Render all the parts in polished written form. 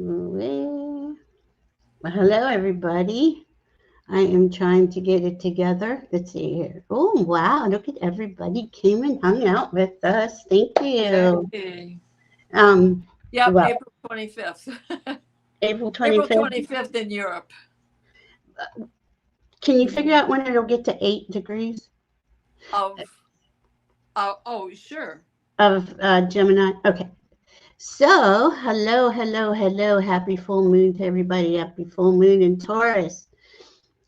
Well, hello, everybody. I am trying to get it together. Let's see here. Oh, wow. Look at everybody came and hung out with us. Thank you. Yay. Um, Yep, well, April 25th. April April 25th. 25th in Europe. Can you figure out when it'll get to 8 degrees Of, oh, sure. of Gemini? Okay. So, hello, hello, hello. Happy full moon to everybody. Happy full moon in Taurus.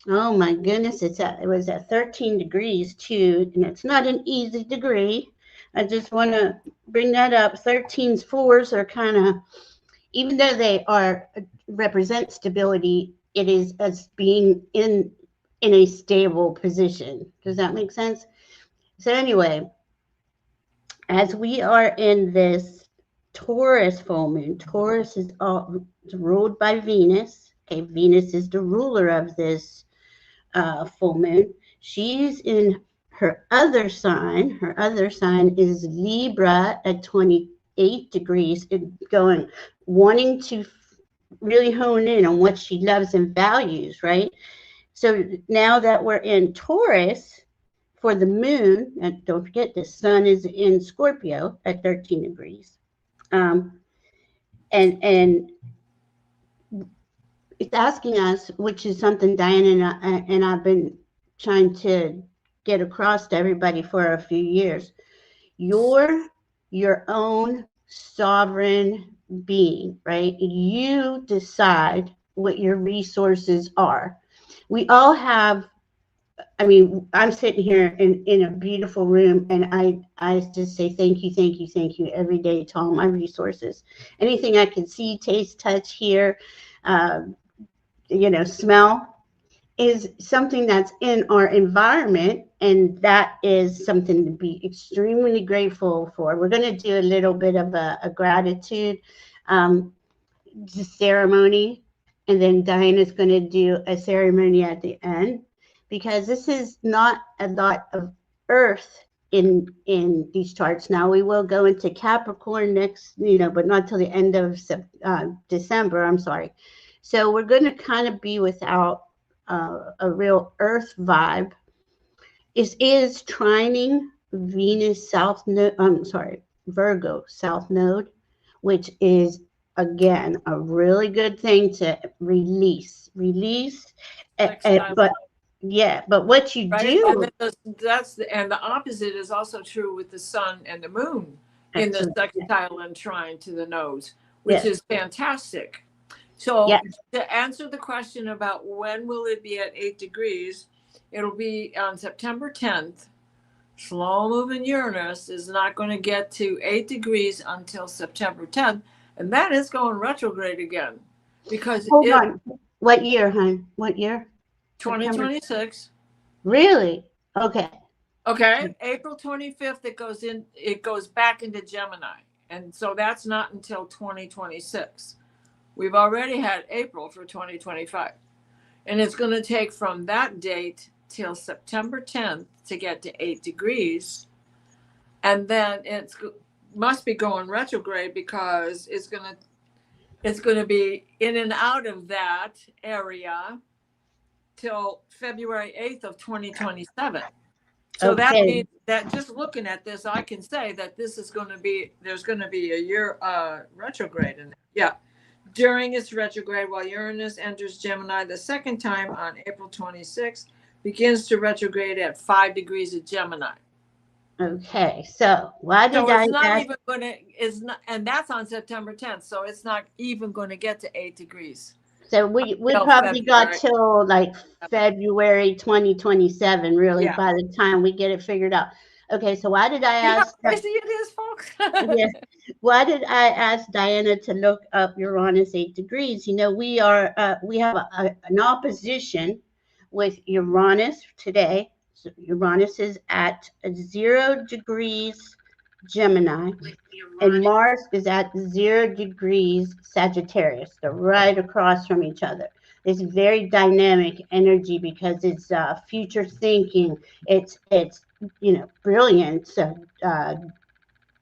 Oh my goodness, it was at 13 degrees too, and it's not an easy degree. I just want to bring that up. 13's fours are kind of, even though they are represent stability, it is as being in a stable position. Does that make sense? So anyway, as we are in this Taurus full moon, Taurus is all ruled by Venus. Okay, Venus is the ruler of this full moon. She's in her other sign. Her other sign is Libra at 28 degrees, going, wanting to really hone in on what she loves and values, right? So now that we're in Taurus for the moon, and don't forget the sun is in Scorpio at 13 degrees. Um, and it's asking us, which is something Diana and I've been trying to get across to everybody for a few years. You're your own sovereign being, right? You decide what your resources are. We all have, I mean, I'm sitting here in a beautiful room and I just say thank you, thank you, thank you every day to all my resources. Anything I can see, taste, touch, hear, uh, smell is something that's in our environment, and that is something to be extremely grateful for. We're going to do a little bit of a gratitude um, ceremony, and then Diana's going to do a ceremony at the end, because this is not a lot of earth in these charts. Now we will go into Capricorn next, but not till the end of December. I'm sorry. So we're going to kind of be without a real earth vibe. It is trining Venus South Node, I'm sorry, Virgo South Node, which is again a really good thing to release. Textile, But yeah, but what you right? And do, then and the opposite is also true with the sun and the moon in the absolutely, sextile and trine to the nose, which yes, is fantastic. So yes, to answer the question about when will it be at 8 degrees, it'll be on September 10th. Slow moving Uranus is not going to get to 8 degrees until September 10th, and then it's going retrograde again because hold it on. What year, hon? What year? September. 2026. Really? Okay. Okay, April 25th it goes back into Gemini. And so that's not until 2026. We've already had April for 2025. And it's going to take from that date till September 10th to get to 8 degrees. And then it must be going retrograde because it's going to be in and out of that area till February 8th of 2027. So that Okay. means that just looking at this, I can say that this is going to be, there's going to be a year retrograde in there. Yeah. During its retrograde, while Uranus enters Gemini the second time on April 26th, begins to retrograde at 5 degrees of Gemini. Okay. So why did So I it's not ask? even going to, is not, and that's on September 10th. So it's not even going to get to 8 degrees So we till probably got February. till like February 2027, really, Yeah. by the time we get it figured out. Okay, so why did I See how ask? crazy it is, folks? Yeah, why did I ask Diana to look up Uranus 8 degrees? We have an opposition with Uranus today. So Uranus is at 0 degrees Gemini, and Mars is at 0 degrees Sagittarius. They're right across from each other. It's very dynamic energy because it's future thinking. It's brilliant. So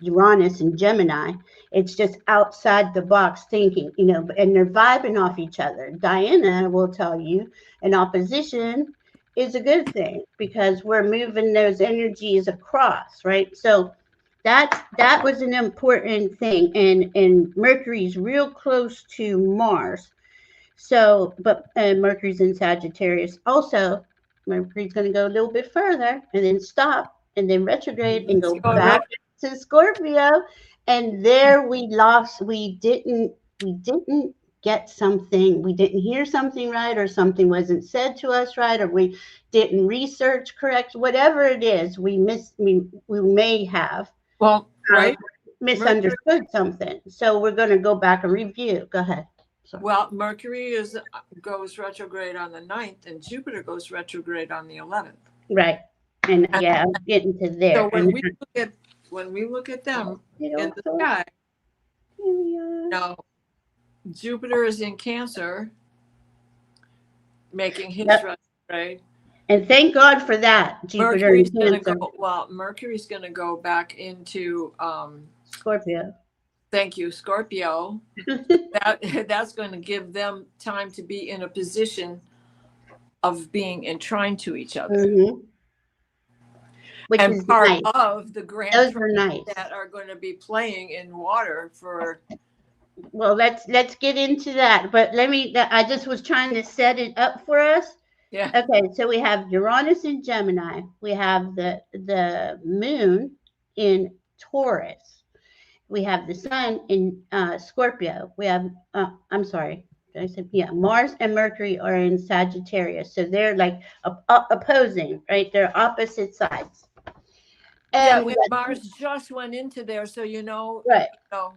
Uranus and Gemini. It's just outside the box thinking, you know, and they're vibing off each other. Diana will tell you an opposition is a good thing because we're moving those energies across, right? So that was an important thing. And Mercury's real close to Mars. So, but Mercury's in Sagittarius. Also, Mercury's going to go a little bit further and then stop and then retrograde and It's go going back to Scorpio. And there we lost. We didn't get something. We didn't hear something right, or something wasn't said to us right, or we didn't research correct. Whatever it is, we may have well, right. Mercury, misunderstood something. So we're going to go back and review. Go ahead. Sorry. well, Mercury goes retrograde on the 9th, and Jupiter goes retrograde on the 11th. Right. And And yeah, I'm getting to there. so And when we look at them it in the also- sky, here we are. now Jupiter is in Cancer, making his Yep. retrograde. And thank God for that, Jupiter Mercury's and going to Cancer, go. Well, Mercury's going to go back into. Scorpio. Thank you, Scorpio. That's going to give them time to be in a position of being enshrined to each other. Mhm. Which And is part nice. of the grand Those are nice. that are going to be playing in water for. Well, let's get into that. But I just was trying to set it up for us. Yeah. Okay, so we have Uranus in Gemini. We have the moon in Taurus. We have the sun in Scorpio. We have, I'm sorry, I said, yeah, Mars and Mercury are in Sagittarius. So they're like opposing, right? They're opposite sides. And And Mars just went into there, so you know. Right. You know,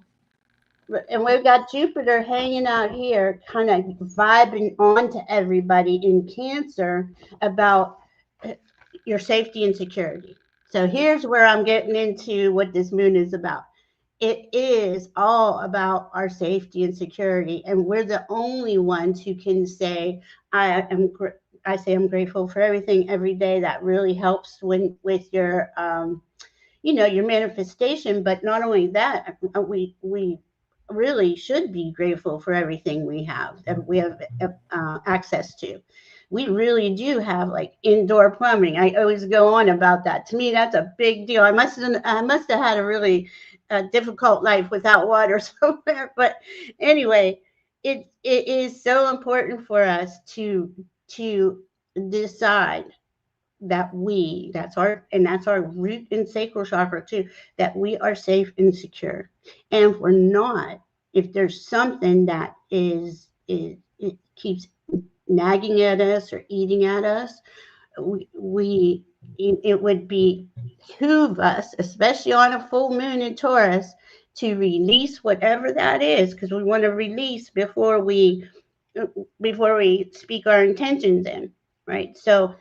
and we've got Jupiter hanging out here, kind of vibing onto everybody in Cancer about your safety and security. So here's where I'm getting into what this moon is about. It is all about our safety and security, and we're the only ones who can say, I say I'm grateful for everything every day. That really helps with your your manifestation. But not only that, we really should be grateful for everything we have access to. We really do have like indoor plumbing. I always go on about that. To me, that's a big deal. I must have had a really difficult life without water somewhere. But anyway, it is so important for us to decide that that's our root and sacral chakra too, that we are safe and secure. And if we're not, if there's something that it keeps nagging at us or eating at us, it would behoove us, especially on a full moon in Taurus, to release whatever that is, because we want to release before we speak our intentions in, right? So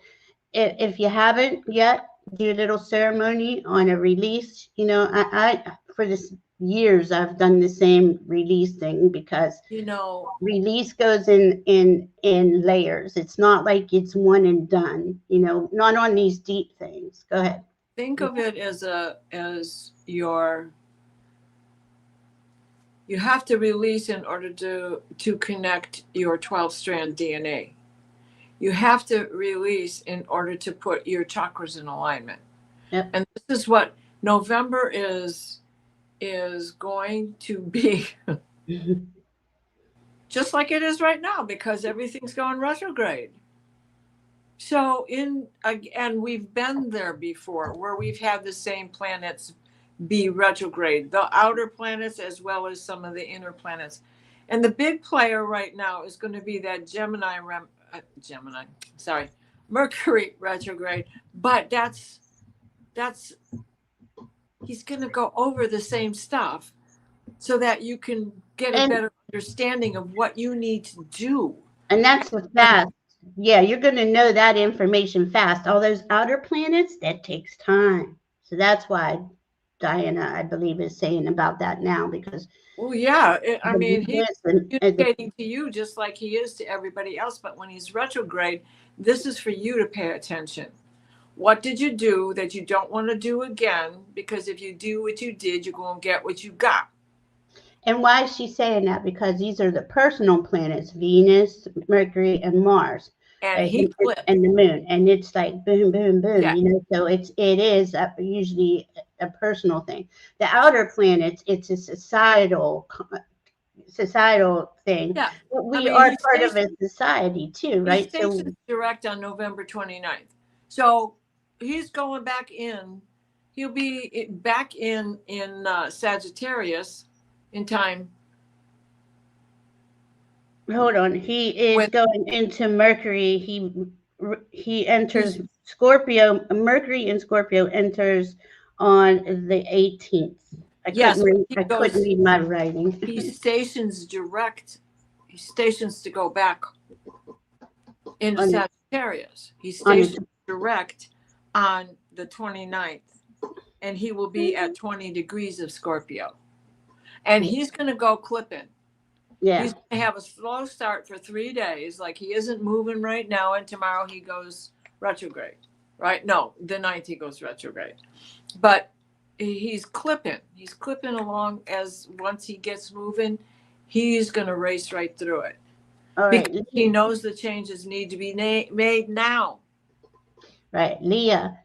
if you haven't yet, do a little ceremony on a release. I for this years I've done the same release thing, because release goes in layers. It's not like it's one and done. Not on these deep things. Go ahead. Think of it as you have to release in order to connect your 12-strand DNA. You have to release in order to put your chakras in alignment. Yep. And this is what November is going to be just like it is right now, because everything's going retrograde. So and we've been there before, where we've had the same planets be retrograde, the outer planets as well as some of the inner planets. And the big player right now is going to be that Mercury retrograde. But he's going to go over the same stuff so that you can get a better understanding of what you need to do. And that's the fast. Yeah, you're going to know that information fast. All those outer planets, that takes time. So that's why Diana, I believe, is saying about that now, because I mean, he's communicating to you just like he is to everybody else. But when he's retrograde, this is for you to pay attention. What did you do that you don't want to do again? Because if you do what you did, you're going to get what you got. And why is she saying that? Because these are the personal planets, Venus, Mercury, and Mars, And right? he flipped. And the moon. And it's like boom, boom, boom, Yeah. you know, so it is usually a personal thing. The outer planets, it's a societal thing. Yeah. But we I mean, are part of a society too, he right? So stations direct on November 29th. So he's going back in. He'll be back in Sagittarius in time. hold on. He is With going into Mercury. He enters Scorpio. Mercury in Scorpio enters on the 18th. yes, I couldn't read my writing. He stations direct. He stations to go back into Sagittarius. He stations direct on the 29th, and he will be at 20 degrees of Scorpio. And he's going to go clipping. Yeah. He's going to have a slow start for 3 days. Like he isn't moving right now. And tomorrow he goes retrograde, right? No, the 9th he goes retrograde. But he's clipping. He's clipping along as once he gets moving, he's going to race right through it. All right. Because he knows the changes need to be made now. Right. Leah,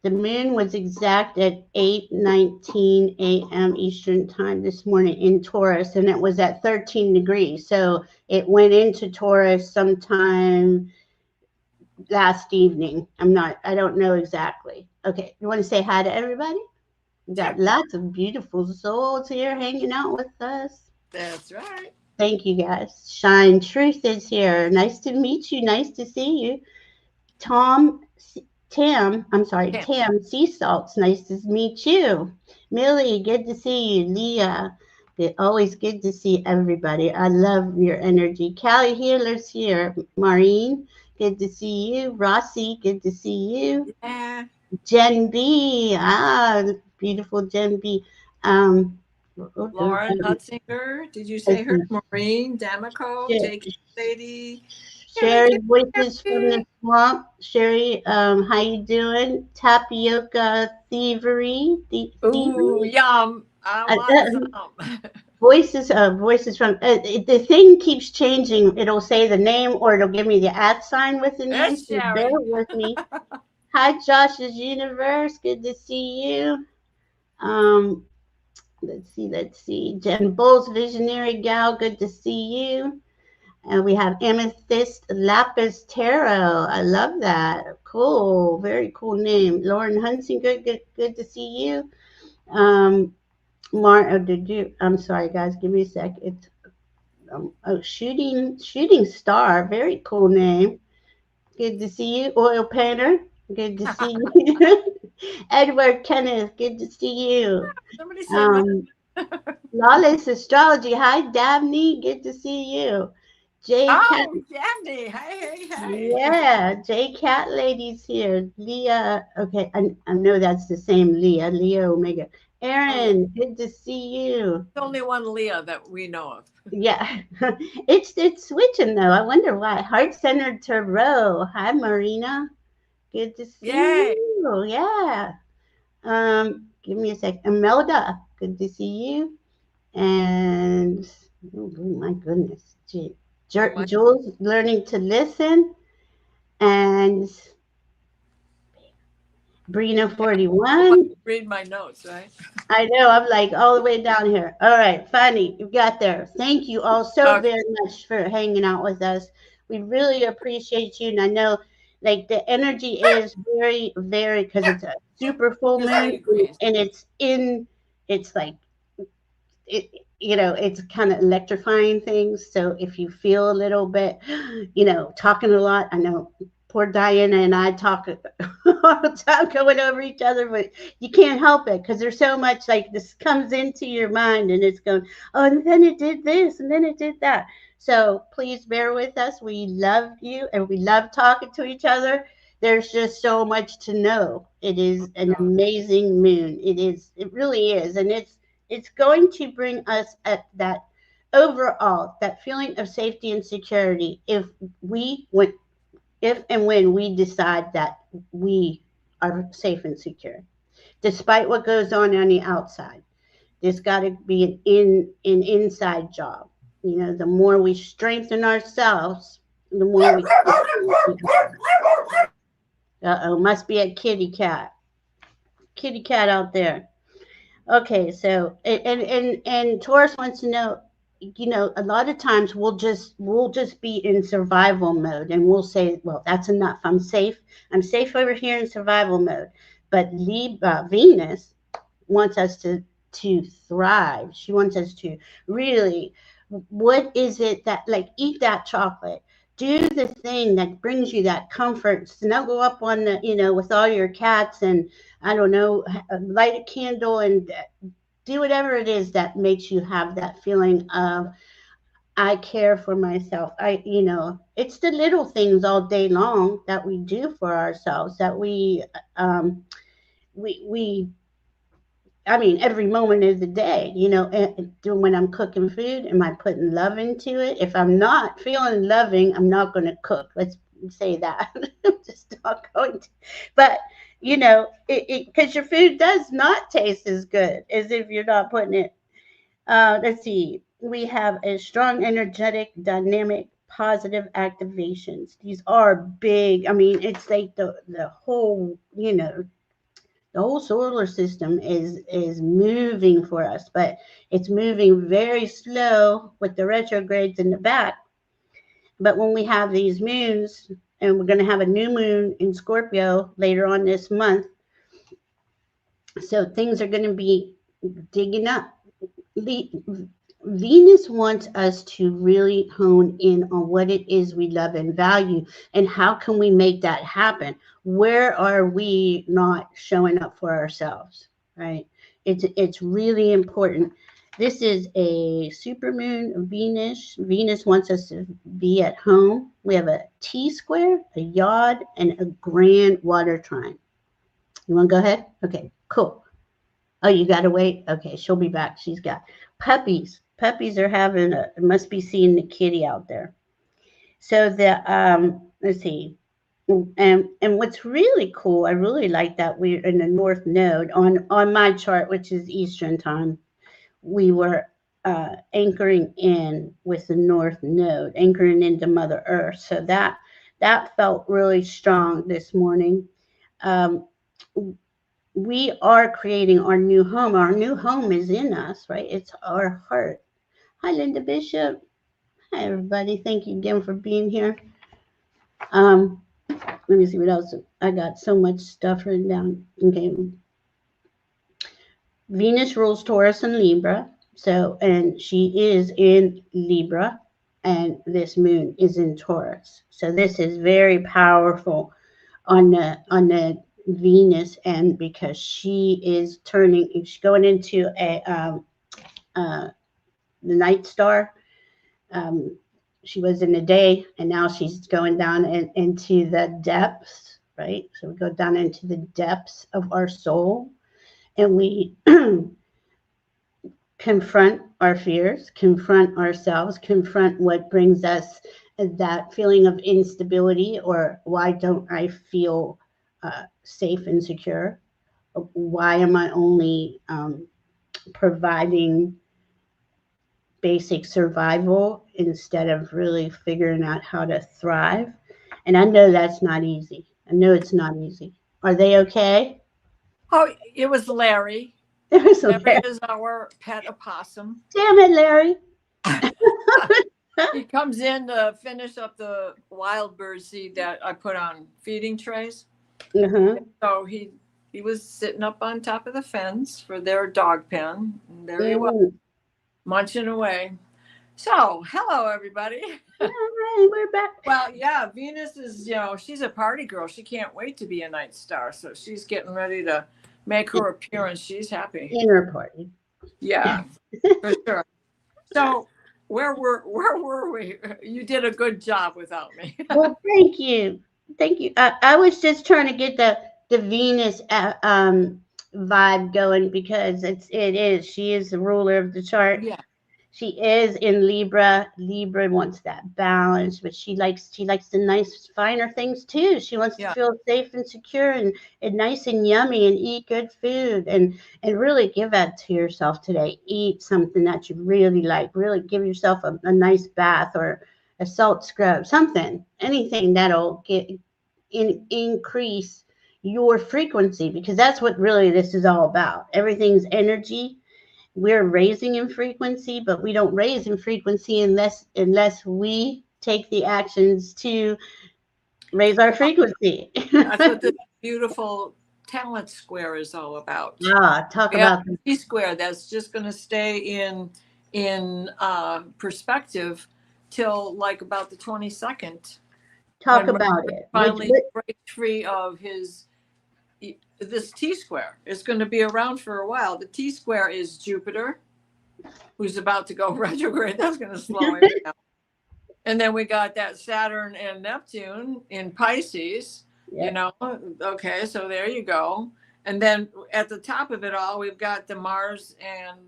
the moon was exact at 8:19 a.m. Eastern time this morning in Taurus, and it was at 13 degrees. So it went into Taurus sometime last evening. I don't know exactly. Okay. You want to say hi to everybody? We got lots of beautiful souls here hanging out with us. That's right. Thank you guys. Shine Truth is here. Nice to meet you. Nice to see you. Tam Sea Salts, nice to meet you. Millie, good to see you. Leah, always good to see everybody. I love your energy. Callie Healer's here. Maureen, good to see you. Rossi, good to see you. Yeah. Jen B, beautiful Jen B. Lauren Hutzinger, did you say her? Maureen D'Amico, J.K. Lady. Sherry, Voices from the Swamp. Sherry, how you doing? Tapioca Thievery. Ooh, yum. I want some. Voices from, the thing keeps changing. It'll say the name or it'll give me the @sign with the name. That's So Sherry. bear with me. Hi, Josh's Universe. Good to see you. Let's see. Jen Bowles, Visionary Gal. Good to see you. And we have Amethyst Lapis Tarot. I love that. Cool. Very cool name. Lauren Hunsinger, good to see you. I'm sorry, guys. Give me a sec. It's Shooting Star. Very cool name. Good to see you. Oil Painter. Good to see you. Edward Kenneth. Good to see you. Somebody said Lawless Astrology. Hi, Dabney. Good to see you. Dabney. Hey. Yeah, J Cat Lady's here. Leah. Okay, I know that's the same Leah. Leah Omega. Aaron, good to see you. There's only one Leah that we know of. Yeah, it's switching though. I wonder why. Heart Centered Tarot. Hi, Marina. Good to see you. Yeah. Give me a sec. Imelda, good to see you. And oh my goodness, Jules learning to listen, and Brina 41. Read my notes, right? I know, I'm like all the way down here. All right, Fanny, you got there. Thank you all so very much for hanging out with us. We really appreciate you, and I know like the energy is very, very, because it's a super full moon, and it's like it's kind of electrifying things. So if you feel a little bit, talking a lot, I know poor Diana and I talk all the time going over each other, but you can't help it because there's so much like this comes into your mind and it's going, oh, and then it did this and then it did that. So please bear with us. We love you and we love talking to each other. There's just so much to know. It is an amazing moon. It really is. And it's going to bring us at that overall, that feeling of safety and security if and when we decide that we are safe and secure, despite what goes on the outside. There's got to be an inside job. You know, the more we strengthen ourselves, the more we. Uh-oh, must be a kitty cat out there. Okay, so and Taurus wants to know, you know, a lot of times we'll just be in survival mode, and we'll say, well, that's enough. I'm safe. I'm safe over here in survival mode. But Venus wants us to thrive. She wants us to really, what is it that, like, eat that chocolate, do the thing that brings you that comfort, snuggle up on the, you know, with all your cats, and I don't know, light a candle and do whatever it is that makes you have that feeling of, I care for myself. I, you know, it's the little things all day long that we do for ourselves, that um we I mean, every moment of the day, you know, when I'm cooking food, am I putting love into it? If I'm not feeling loving, I'm not going to cook. Let's say that. I'm just not going to. But, you know, because your food does not taste as good as if you're not putting it. Let's see. We have a strong, energetic, dynamic, positive activations. These are big. I mean, it's like the whole, you know, the whole solar system is moving for us, but it's moving very slow with the retrogrades in the back. But when we have these moons, and we're going to have a new moon in Scorpio later on this month, so things are going to be digging up. Venus wants us to really hone in on what it is we love and value, and how can we make that happen. Where are we not showing up for ourselves, right? It's really important. This is a supermoon of Venus. Venus wants us to be at home. We have a T square, a yod, and a grand water trine. You want to go ahead? Okay, cool. Oh, you got to wait? Okay, she'll be back. She's got puppies. Puppies are having must be seeing the kitty out there. So let's see. And what's really cool, I really like that we're in the North Node on my chart, which is Eastern time. We were anchoring in with the North Node, anchoring into Mother Earth. So that felt really strong this morning. Um, we are creating our new home. Our new home is in us, right? It's our heart. Hi, Linda Bishop. Hi, everybody. Thank you again for being here. Let me see what else. I got so much stuff written down. Okay. Venus rules Taurus and Libra. So, and she is in Libra, and this moon is in Taurus. So this is very powerful on the Venus end, because she is turning, she's going into the night star. She was in the day, and now she's going down into the depths, right? So we go down into the depths of our soul, and we confront our fears, confront ourselves, confront what brings us that feeling of instability, or why don't I feel safe and secure? Why am I only providing basic survival instead of really figuring out how to thrive? And I know that's not easy. I know it's not easy. Are they okay? Oh, it was Larry. There's Larry is our pet opossum. Damn it, Larry. He comes in to finish up the wild bird seed that I put on feeding trays. So he was sitting up on top of the fence for their dog pen. And there he was, munching away. So, hello, everybody. Hi, we're back. Well, yeah, Venus is, you know, she's a party girl. She can't wait to be a night star. So she's getting ready to make her appearance. She's happy. Inner party. Yeah, for sure. So where were we? You did a good job without me. Well, thank you. Thank you. I was just trying to get the Venus vibe going, because she is the ruler of the chart. Yeah. She is in Libra. Libra wants that balance, but she likes the nice finer things too. She wants to Yeah, feel safe and secure and nice and yummy and eat good food and really give that to yourself today. Eat something that you really like. Really give yourself a nice bath or a salt scrub, something, anything that'll increase your frequency, because that's what really this is all about. Everything's energy. We're raising in frequency, but we don't raise in frequency unless we take the actions to raise our well, frequency. that's what this beautiful talent square is all about. Talk We have about a T-square that's just going to stay in perspective till like about the 22nd, talk when about Mercury it. finally breaks free of his. This T-square is going to be around for a while. The T-square is Jupiter, who's about to go retrograde. That's going to slow him down. And then we got that Saturn and Neptune in Pisces, you Yeah. know. Okay, so there you go. And then at the top of it all, we've got the Mars and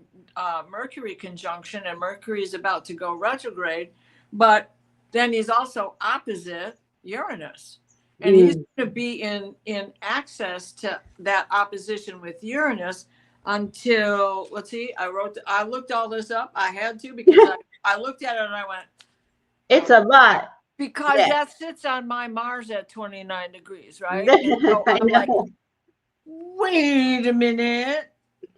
Mercury conjunction, and Mercury is about to go retrograde. But then he's also opposite Uranus. And he's going to be in access to that opposition with Uranus until, let's see, I looked all this up. I had to, because I looked at it and I went, It's a lot. because Yeah. that sits on my Mars at 29 degrees, right? And so I I'm like, know. wait a minute.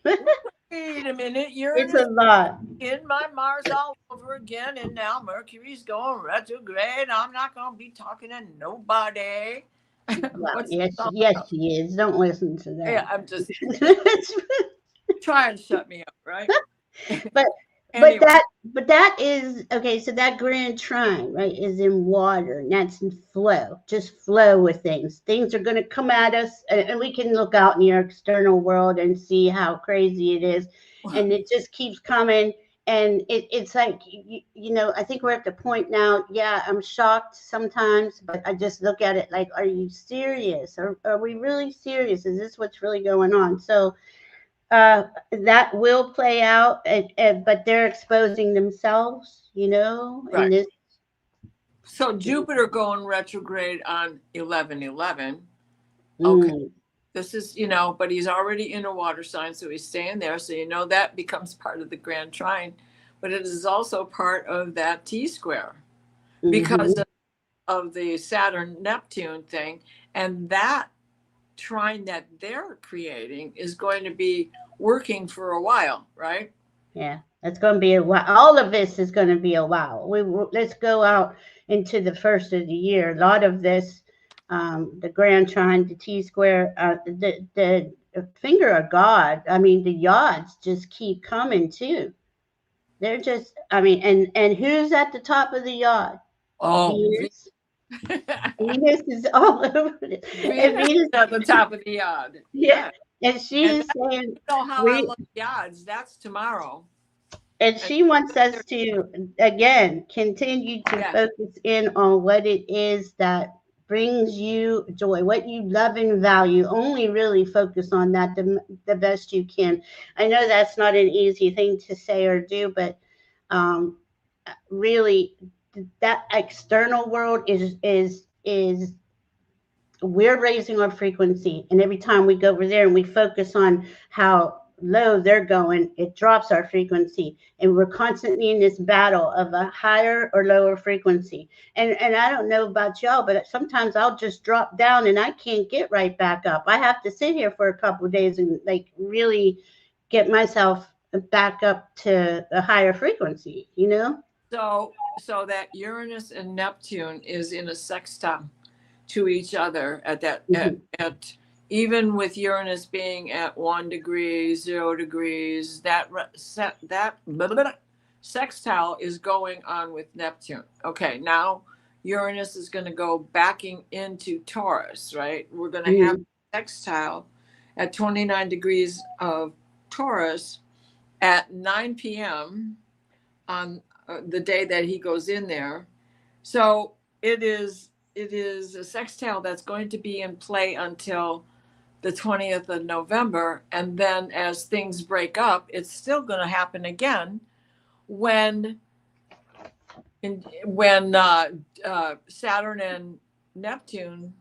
Wait a minute. It's Uranus a lot. in my Mars all over again. And now Mercury's going retrograde. I'm not going to be talking to nobody. Well, What's yes, this all yes, about? she is. Don't listen to Yeah, that. I'm just trying to shut me up, right? but Anyway, but that is okay. So that grand trine, right, is in water, and that's in flow. Just flow with things. Things are going to come at us, and we can look out in your external world and see how crazy it is, and it just keeps coming. And it's like I think we're at the point now. Yeah, I'm shocked sometimes, but I just look at it like, are you serious? Are we really serious? Is this what's really going on? So that will play out, but they're exposing themselves, in right. this. So Jupiter going retrograde on 11/11. Okay. Mm, This is, but he's already in a water sign, so he's staying there. So, that becomes part of the grand trine. But it is also part of that T-square because hmm of the Saturn-Neptune thing. And that trine that they're creating is going to be working for a while, right? Yeah, it's going to be a while. All of this is going to be a while. Let's go out into the first of the year. A lot of this, the grand trine, the T square, the finger of God. I mean, the yods just keep coming too. They're just, I mean, and who's at the top of the yod? Oh, Venus. Venus is all over it. And Venus Venus, is at the top of the yard. yeah, Yeah. and she And is saying how I we, love yods. That's tomorrow. and And she wants us to again continue to yeah. focus in on what it is that brings you joy, what you love and value. Only really focus on that the best you can. I know that's not an easy thing to say or do, but um, really, that external world is we're raising our frequency, and every time we go over there and we focus on how low they're going, it drops our frequency, and we're constantly in this battle of a higher or lower frequency. And I don't know about y'all, but sometimes I'll just drop down and I can't get right back up. I have to sit here for a couple of days and like really get myself back up to a higher frequency. So that Uranus and Neptune is in a sextile to each other at that Mhm. at even with Uranus being at 1 degree, 0 degrees, that sextile is going on with Neptune. Okay, now Uranus is going to go backing into Taurus, right? We're going to have Mhm. sextile at 29 degrees of Taurus at 9 p.m. on the day that he goes in there. So it is a sextile that's going to be in play until the 20th of November. And then as things break up, it's still going to happen again when Saturn and Neptune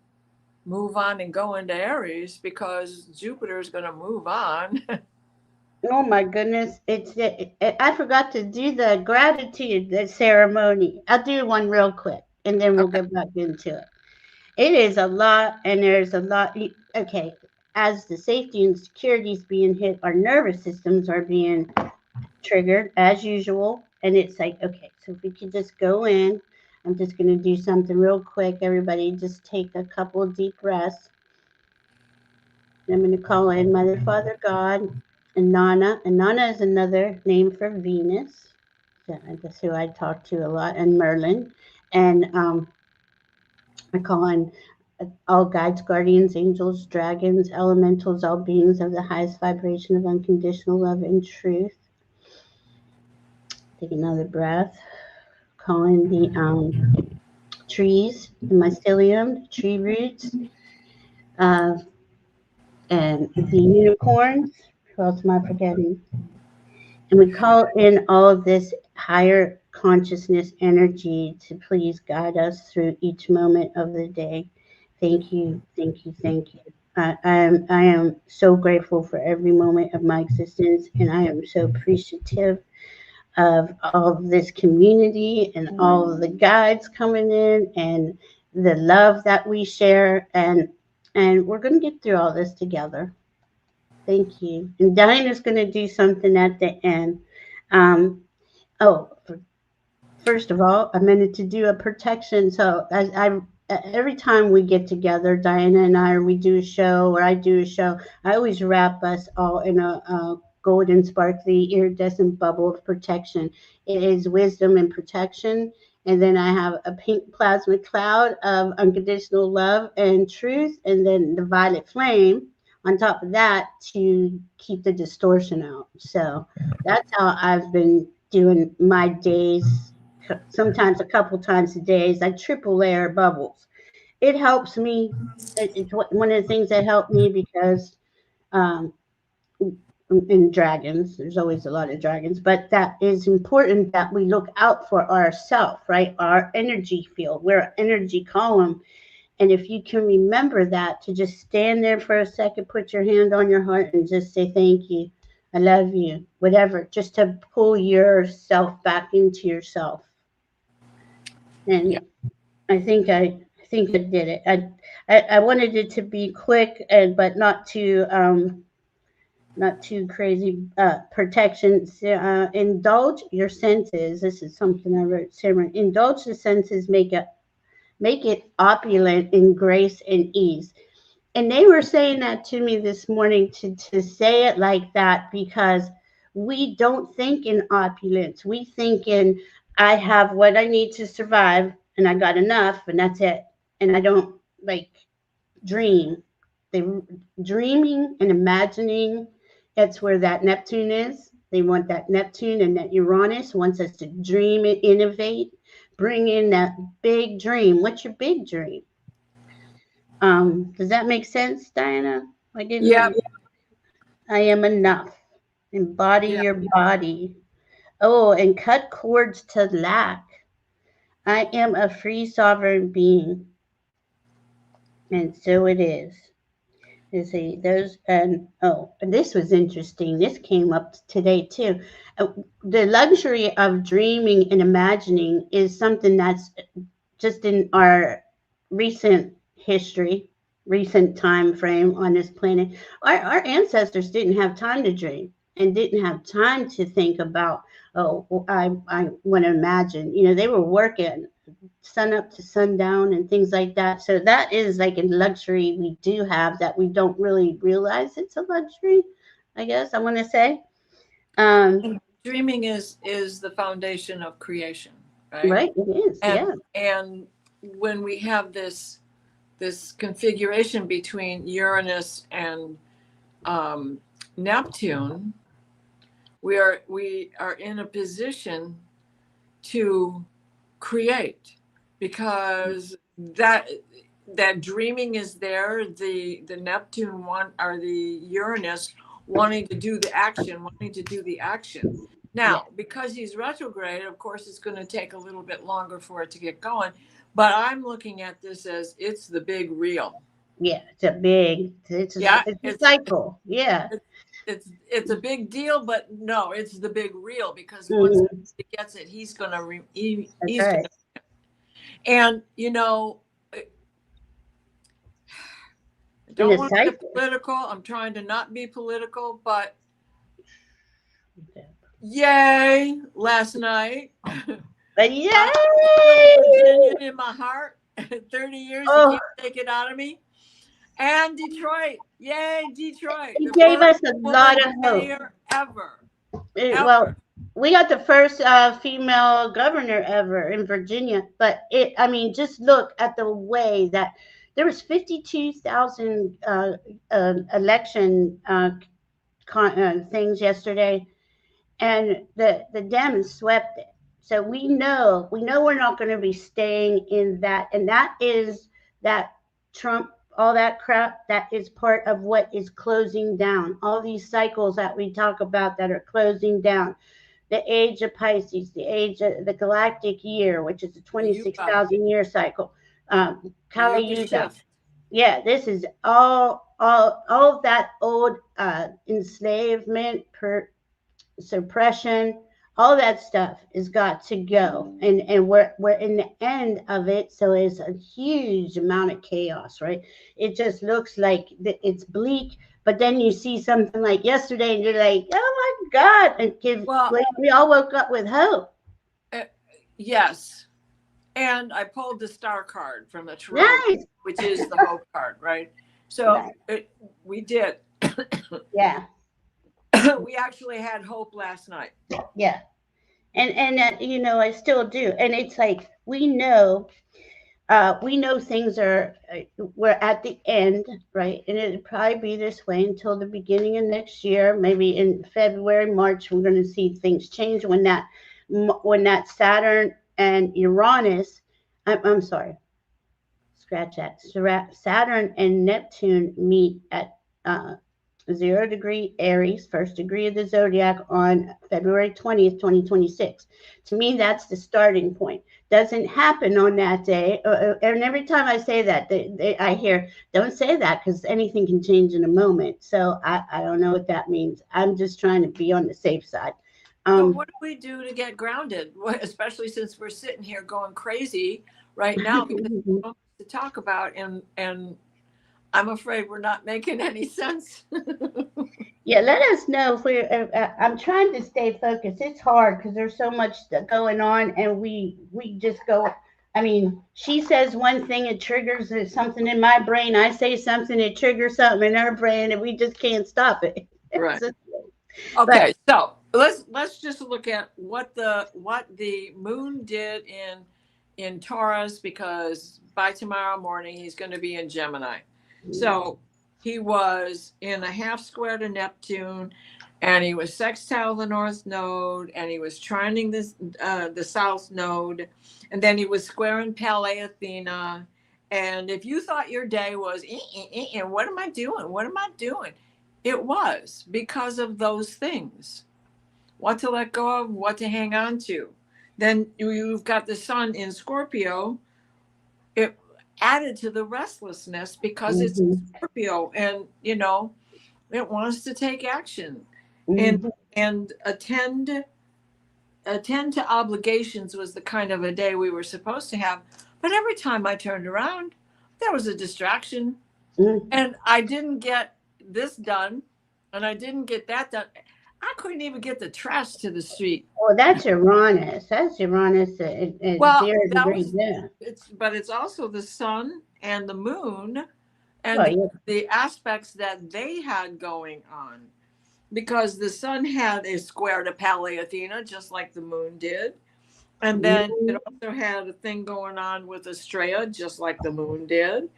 move on and go into Aries, because Jupiter is going to move on. Oh my goodness. I forgot to do the gratitude the ceremony. I'll do one real quick and then we'll Okay. get back into it. It is a lot, and there's a lot. Okay, as the safety and security is being hit, our nervous systems are being triggered as usual. And it's like, okay, so if we could just go in, I'm just going to do something real quick. Everybody, just take a couple of deep breaths. I'm going to call in Mother, Father, God, and Nana. And Nana is another name for Venus. So that's who I talk to a lot, and Merlin. And I call in all guides, guardians, angels, dragons, elementals, all beings of the highest vibration of unconditional love and truth. Take another breath. Call in the trees, the mycelium, tree roots, uh, and the unicorns. Who else am I forgetting? And we call in all of this higher consciousness energy to please guide us through each moment of the day. Thank you, thank you, thank you. I am so grateful for every moment of my existence, and I am so appreciative of all of this community and all of the guides coming in and the love that we share, and we're going to get through all this together. Thank you. And Diana's going to do something at the end. Um, oh, first of all, I meant to do a protection. So every time we get together, Diana and I, or we do a show, or I do a show, I always wrap us all in a golden, sparkly, iridescent bubble of protection. It is wisdom and protection. And then I have a pink plasma cloud of unconditional love and truth, and then the violet flame on top of that to keep the distortion out. So that's how I've been doing my days, sometimes a couple times a day. I triple layer bubbles. It helps me. It's one of the things that helped me because um, in dragons, there's always a lot of dragons, but that is important that we look out for ourselves, right? Our energy field. We're an energy column. And if you can remember that, to just stand there for a second, put your hand on your heart and just say, thank you. I love you, whatever, just to pull yourself back into yourself. Yeah. And I think I did it. I wanted it to be quick and but not too crazy. Protection. Indulge your senses. This is something I wrote. Sarah. Indulge the senses. Make it opulent in grace and ease. And they were saying that to me this morning to say it like that because we don't think in opulence. We think in I have what I need to survive and I got enough and that's it. And I don't like dream. They dreaming and imagining. That's where that Neptune is. They want that Neptune and that Uranus wants us to dream and innovate. Bring in that big dream. What's your big dream? Does that make sense, Diana? I didn't Yeah. really. I am enough. Embody Yeah. your body. Oh, and cut cords to lack. I am a free sovereign being, and so it is. You see, those and this was interesting. This came up today too. The luxury of dreaming and imagining is something that's just in our recent history, recent time frame on this planet. Our ancestors didn't have time to dream and didn't have time to think about, oh, well, I want to imagine. They were working sun up to sundown and things like that. So that is like a luxury we do have that we don't really realize it's a luxury, I guess I want to say. Um, Dreaming is the foundation of creation, right? right, it is, And yeah. and when we have this configuration between Uranus and Neptune, we are in a position to create, because that dreaming is there. The Neptune one, or the Uranus wanting to do the action, Now, because he's retrograde, of course, it's going to take a little bit longer for it to get going. But I'm looking at this as it's the big real. Yeah, it's a cycle. Yeah. It's a big deal, but no, it's the big real, because once Mm-hmm. he gets it, he's going to, That's right. and you know, I In don't the want to get cycle. political. I'm trying to not be political, but yay, last night. But yay! I'm still a Virginian in my heart. 30 years, you can't take it out of me. And Detroit, yay, Detroit. It The gave us first a lot woman of hope. mayor ever. Well, we got the first female governor ever in Virginia, but I mean, just look at the way that there was 52,000 election things yesterday, and the Dems swept it. So we know we're not going to be staying in that, and that is that Trump, all that crap, that is part of what is closing down. All these cycles that we talk about that are closing down. The age of Pisces, the age of the galactic year, which is a 26,000 year cycle. Kali Yuga. Yeah, this is all of that old enslavement, suppression, all that stuff has got to go, and we're in the end of it. So it's a huge amount of chaos, right? It just looks like it's bleak, but then you see something like yesterday and you're like, oh my God, and we all woke up with hope. Yes, and I pulled the star card from the tarot, nice. Which is the hope card, right? So we did. Yeah. We actually had hope last night. Yeah. And you know, I still do. And it's like we know things are we're at the end, right? And it'll probably be this way until the beginning of next year. Maybe in February, March, we're going to see things change when that Saturn and Uranus. I'm sorry. Scratch that. Saturn and Neptune meet at 0 degree Aries, first degree of the zodiac, on February 20th, 2026. To me, that's the starting point. Doesn't happen on that day. And every time I say that, I hear, don't say that because anything can change in a moment. So I don't know what that means. I'm just trying to be on the safe side. So what do we do to get grounded, especially since we're sitting here going crazy right now because there's so much to talk about, and I'm afraid we're not making any sense. Yeah, let us know if we're. I'm trying to stay focused. It's hard because there's so much going on, and we just go. I mean, she says one thing, it triggers something in my brain. I say something, it triggers something in her brain, and we just can't stop it. Right. Okay, so let's just look at what the moon did in Taurus, because by tomorrow morning he's going to be in Gemini. So he was in a half square to Neptune, and he was sextile the North Node, and he was trining the South Node, and then he was squaring Palais Athena. And if you thought your day was, what am I doing? What am I doing? It was because of those things. What to let go of, what to hang on to. Then you've got the sun in Scorpio. It added to the restlessness because it's Scorpio, and you know, it wants to take action and attend to obligations was the kind of a day we were supposed to have. But every time I turned around, there was a distraction, and I didn't get this done, and I didn't get that done. I couldn't even get the trash to the street. Oh, that's Uranus. That's Uranus at 0 degrees. But it's also the sun and the moon and the aspects that they had going on. Because the sun had a square to Palais Athena, just like the moon did. And then it also had a thing going on with Estrella, just like the moon did,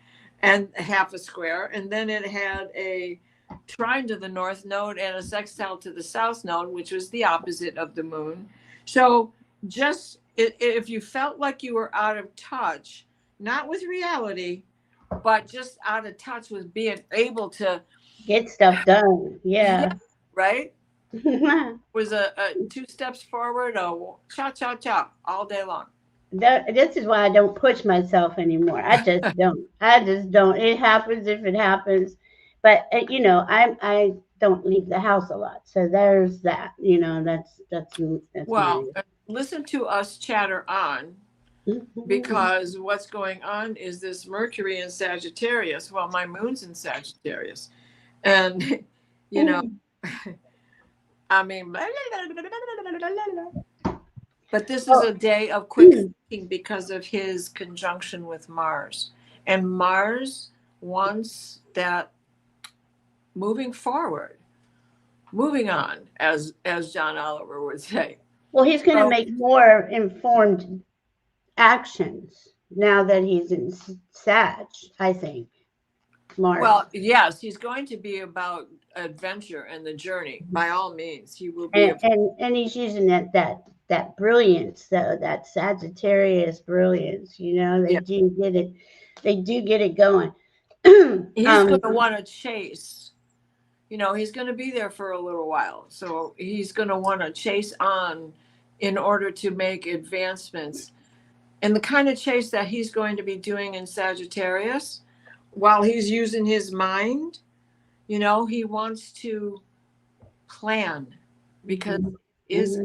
and half a square. And then it had a trine to the North Node and a sextile to the South Node, which was the opposite of the moon. So just if you felt like you were out of touch, not with reality, but just out of touch with being able to get stuff done. Yeah. Right? Was a 2 steps forward, a cha cha cha all day long. This is why I don't push myself anymore. I just don't. I just don't. It happens if it happens. But you know, I don't leave the house a lot. So there's that. You know, that's my. Well, listen to us chatter on, because what's going on is this Mercury in Sagittarius. Well, my moon's in Sagittarius, and you know, I mean, but this is a day of quick thinking because of his conjunction with Mars, and Mars wants that moving forward, moving on, as John Oliver would say. Well, he's going to make more informed actions now that he's in Sag, I think. Mars. Well, yes, he's going to be about adventure and the journey. By all means, he will be. And he's using that brilliance, though, that Sagittarius brilliance. You know, they do get it. They do get it going. He's going to want to chase. You know, he's going to be there for a little while, so he's going to want to chase on in order to make advancements. And the kind of chase that he's going to be doing in Sagittarius, while he's using his mind, you know, he wants to plan, because it is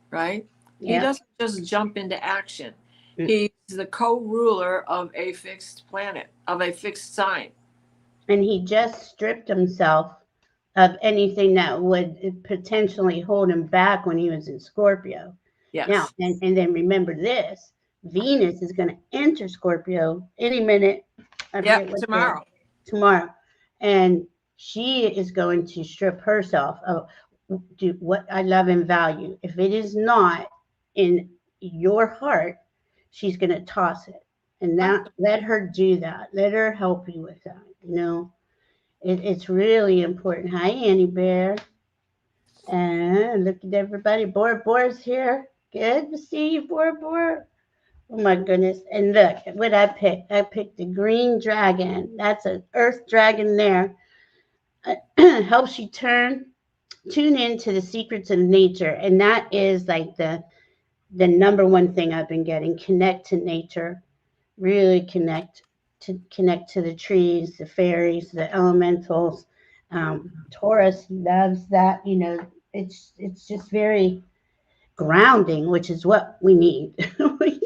right. He doesn't just jump into action. He's the co-ruler of a fixed planet, of a fixed sign. And he just stripped himself of anything that would potentially hold him back when he was in Scorpio. Yes. Now, and then remember this, Venus is going to enter Scorpio any minute. Tomorrow. Tomorrow. And she is going to strip herself of what I love and value. If it is not in your heart, she's going to toss it. And let her do that. Let her help you with that. You know, it's really important. Hi, Annie Bear. And look at everybody. Bora's here. Good to see you, Bora. Oh my goodness. And look at what I picked. I picked the green dragon. That's an earth dragon there. Helps you tune into the secrets of nature. And that is like the number one thing I've been getting. Connect to nature. Really connect to the trees, the fairies, the elementals. Taurus loves that. You know, it's just very grounding, which is what we need,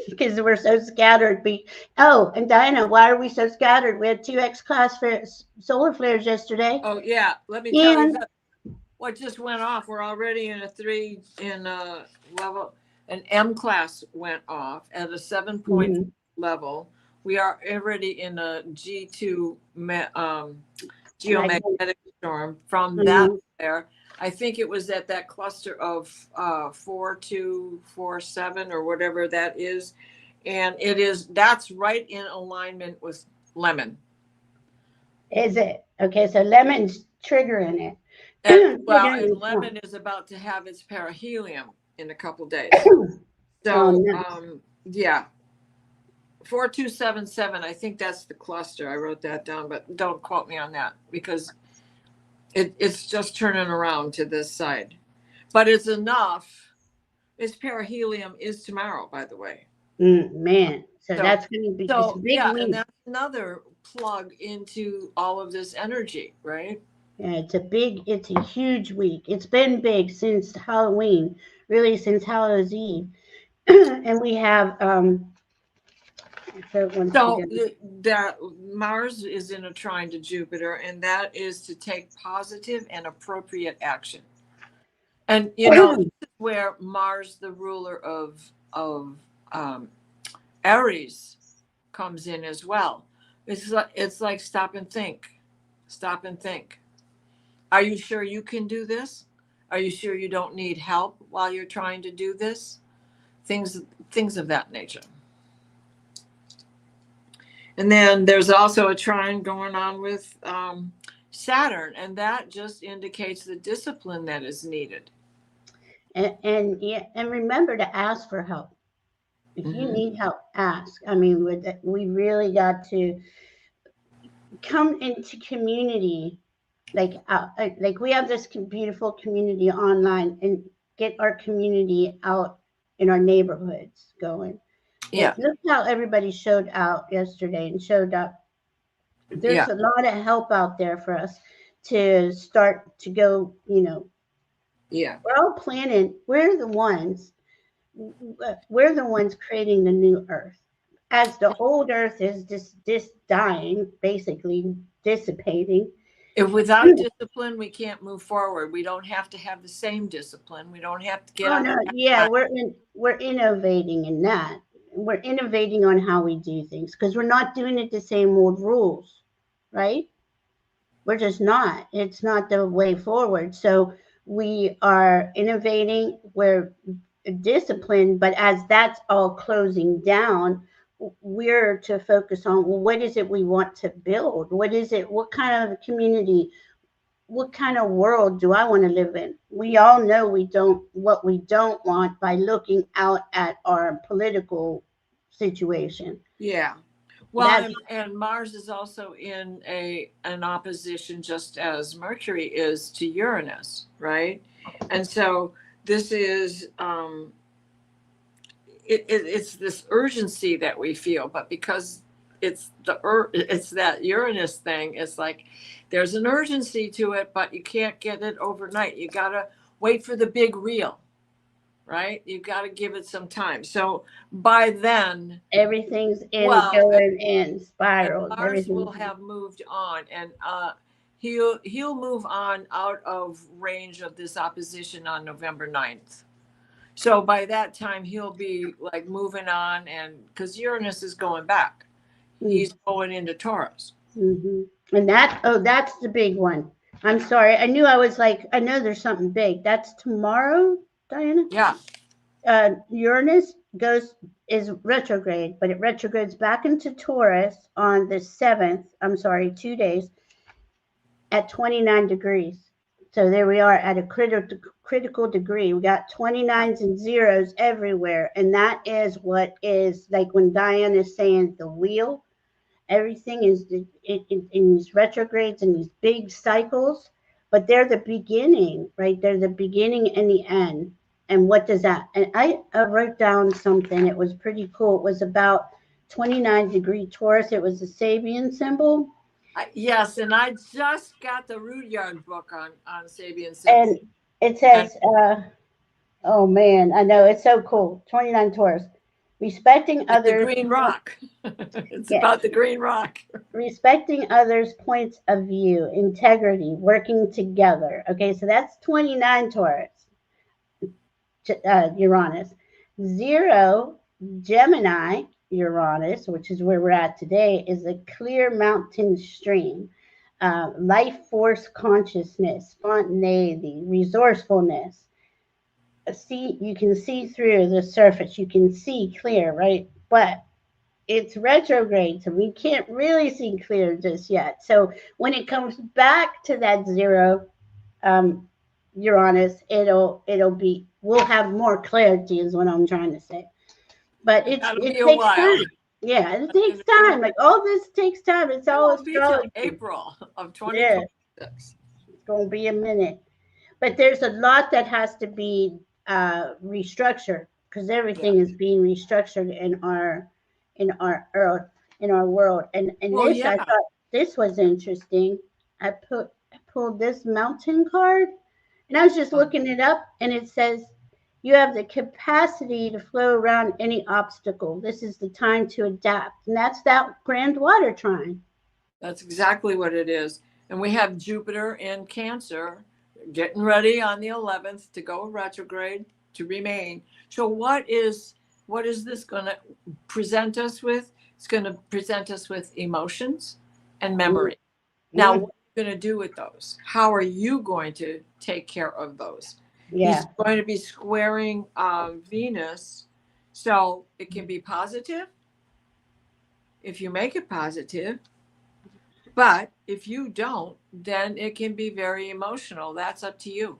because we're so scattered. And Diana, why are we so scattered? We had 2X class solar flares yesterday. Oh yeah, let me tell you what just went off. We're already in a 3 in level. An M class went off at a 7 point level. We are already in a G2 geomagnetic storm from that flare. I think it was at that cluster of 4247 or whatever that is. And that's right in alignment with Lemon. Is it? Okay, so Lemon's triggering it. And Lemon is about to have its perihelium in a couple days. So, yeah. 4277, I think that's the cluster. I wrote that down, but don't quote me on that, because it's just turning around to this side. But it's enough. Its perihelium is tomorrow, by the way. Man, so that's going to be a big week. And that's another plug into all of this energy, right? Yeah, it's a huge week. It's been big since Halloween, really since Hallows Eve. And we have that Mars is in a trine to Jupiter, and that is to take positive and appropriate action. And you know, this is where Mars, the ruler of Aries, comes in as well. It's like stop and think. Are you sure you can do this? Are you sure you don't need help while you're trying to do this? Things of that nature. And then there's also a trine going on with Saturn, and that just indicates the discipline that is needed. And remember to ask for help. If you need help, ask. I mean, we really got to come into community like we have this beautiful community online, and get our community out in our neighborhoods going. Yeah. Look how everybody showed out yesterday and showed up. Yeah. There's a lot of help out there for us to start to go, Yeah. we're all planning. We're the ones creating the new earth. As the old earth is just dying, basically dissipating. If without discipline, we can't move forward. We don't have to have the same discipline. We don't have to get Oh on no, the yeah, we're innovating in that. We're innovating on how we do things because we're not doing it the same old rules, right? We're just not. It's not the way forward. So we are innovating. We're disciplined, but as that's all closing down, we're to focus on, well, what is it we want to build? What is it? What kind of community? What kind of world do I want to live in? We all know what we don't want by looking out at our political situation. Yeah. Well, That's and Mars is also in an opposition, just as Mercury is to Uranus, right? And so this is it's this urgency that we feel, but because it's it's that Uranus thing, it's like there's an urgency to it, but you can't get it overnight. You gotta wait for the big reel, right? You gotta give it some time. So by then, everything's well, going in and spirals. Mars will Everything's have moved on, and he'll move on out of range of this opposition on November 9th. So by that time, he'll be like moving on, and because Uranus is going back, he's going into Taurus. And that's the big one. I'm sorry. I knew I was like, I know there's something big. That's tomorrow, Diana. Yeah. Uranus is retrograde, but it retrogrades back into Taurus on the 7th. I'm sorry, 2 days at 29 degrees. So there we are at a critical degree. We got 29s and zeros everywhere. And that is what is like when Diane is saying the wheel, everything is in these retrogrades and these big cycles, but they're the beginning, right? They're the beginning and the end. And what does that? And I wrote down something. It was pretty cool. It was about 29-degree Taurus. It was the Sabian symbol. Yes, and I just got the Rudyard book on Sabian symbol. And it says, oh man, I know, it's so cool. 29 Taurus. Respecting others. The green rock. It's about the green rock. Respecting others' points of view, integrity, working together. Okay, so that's 29 Taurus, Uranus. 0, Gemini, Uranus, which is where we're at today, is a clear mountain stream. Life force consciousness, spontaneity, resourcefulness. You can see through the surface. You can see clear, right? But it's retrograde, so we can't really see clear just yet. So when it comes back to that 0, Uranus, we'll have more clarity, is what I'm trying to say. But it takes time. Yeah, it takes time. Like all this takes time. It's all astrology. April of 2026. Yeah. It's going to be a minute. But there's a lot that has to be restructured, because everything is being restructured in our earth, in our world. And I thought this was interesting. I pulled this mountain card, and I was just looking it up, and it says you have the capacity to flow around any obstacle. This is the time to adapt. And that's that grand water trine. That's exactly what it is. And we have Jupiter in Cancer getting ready on the 11th to go retrograde, to remain. So what is this going to present us with? It's going to present us with emotions and memory. Now, what are you going to do with those? How are you going to take care of those? Yeah. He's going to be squaring Venus, so it can be positive if you make it positive. But if you don't, then it can be very emotional. That's up to you.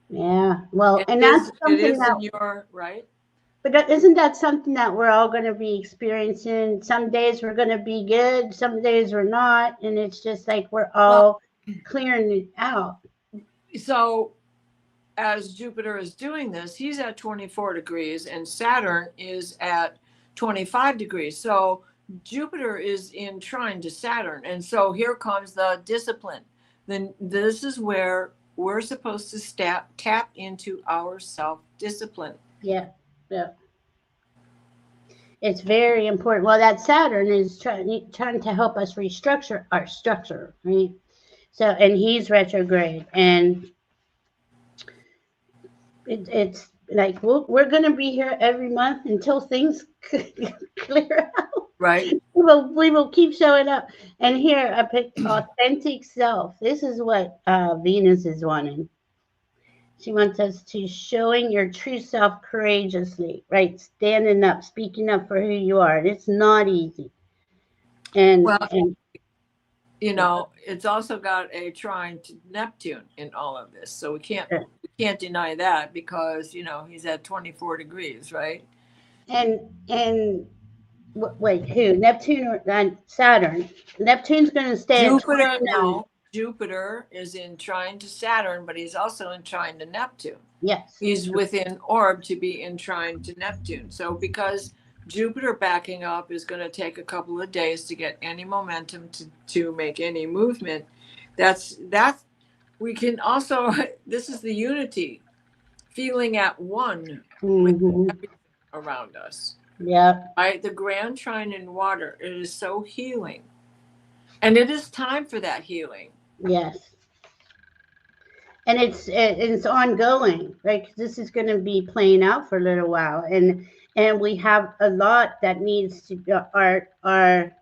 Yeah. Well, and that's something that you're right. But isn't that something that we're all going to be experiencing? Some days we're going to be good, some days we're not, and it's just like we're Well, all clearing it out. so as Jupiter is doing this, he's at 24 degrees and Saturn is at 25 degrees. So Jupiter is in trine to Saturn. And so here comes the discipline. Then this is where we're supposed to tap into our self-discipline. Yeah, yeah. It's very important. Well, that Saturn is trying to help us restructure our structure, right? So, and he's retrograde, and it's like we're going to be here every month until things clear out. Right. We will keep showing up. And here I picked authentic self. This is what Venus is wanting. She wants us to showing your true self courageously, right? Standing up, speaking up for who you are. And it's not easy. And you know, it's also got a trine to Neptune in all of this. So we can't deny that because, you know, he's at 24 degrees, right? And wait, who? Neptune or Saturn? Neptune's going to stay Jupiter, at 29. no. Jupiter is in trine to Saturn, but he's also in trine to Neptune. Yes. He's within orb to be in trine to Neptune. So because Jupiter backing up is going to take a couple of days to get any momentum to make any movement. That's we can also, this is the unity, feeling at one with everything around us. Yeah. Right? The grand trine in water, it is so healing. And it is time for that healing. Yes. And it's ongoing, right? 'Cause this is going to be playing out for a little while, and we have a lot that needs to our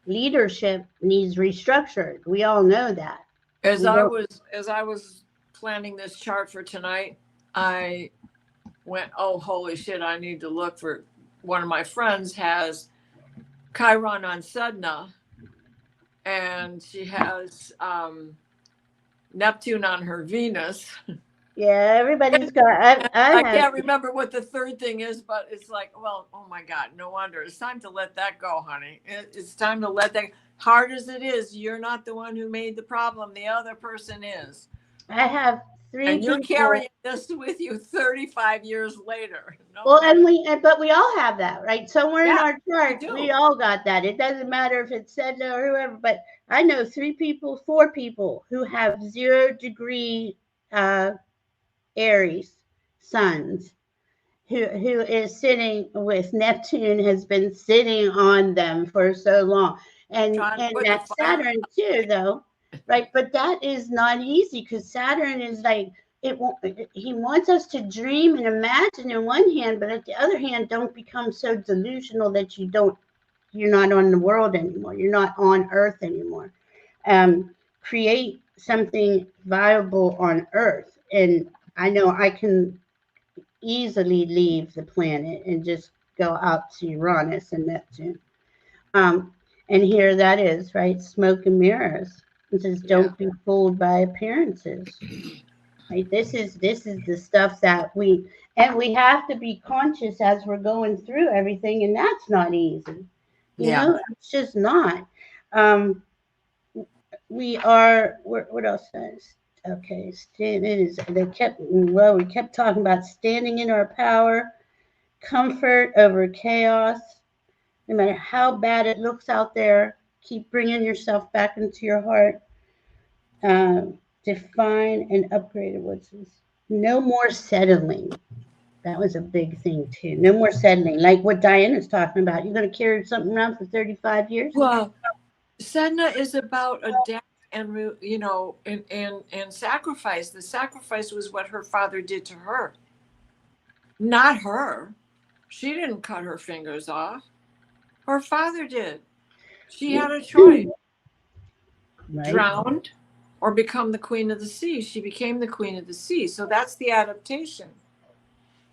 leadership needs restructured. We all know that. As I was planning this chart for tonight, I went, oh holy shit! I need to look for. One of my friends has Chiron on Sedna, and she has Neptune on her Venus. Yeah, everybody's got. I can't remember what the third thing is, but it's like, well, oh my God, no wonder. It's time to let that go, honey. It's time to let that. Hard as it is, you're not the one who made the problem. The other person is. I have 3 and you're people. Carrying this with you 35 years later. No well, but we all have that, right? Somewhere in our chart, we we all got that. It doesn't matter if it's Sedna or whoever, but I know 4 people who have 0-degree Aries sons, who is sitting with Neptune, has been sitting on them for so long, and that's Saturn too, though, right? But that is not easy because Saturn is like he wants us to dream and imagine in one hand, but at the other hand, don't become so delusional that you're not on the world anymore. You're not on Earth anymore. Create something viable on Earth. And I know I can easily leave the planet and just go out to Uranus and Neptune. And here that is, right? Smoke and mirrors. It says, don't be fooled by appearances. Right? This is the stuff that we have to be conscious as we're going through everything, and that's not easy. You know, it's just not. We are. What else says? Okay, we kept talking about standing in our power, comfort over chaos. No matter how bad it looks out there, keep bringing yourself back into your heart. Define and upgrade what's this? No more settling. That was a big thing too. No more settling. Like what Diana's talking about. You're going to carry something around for 35 years? Well, Sedna is about a death and, you know, and sacrifice. The sacrifice was what her father did to her. Not her. She didn't cut her fingers off. Her father did. She had a choice. Right. Drowned or become the queen of the sea. She became the queen of the sea. So that's the adaptation.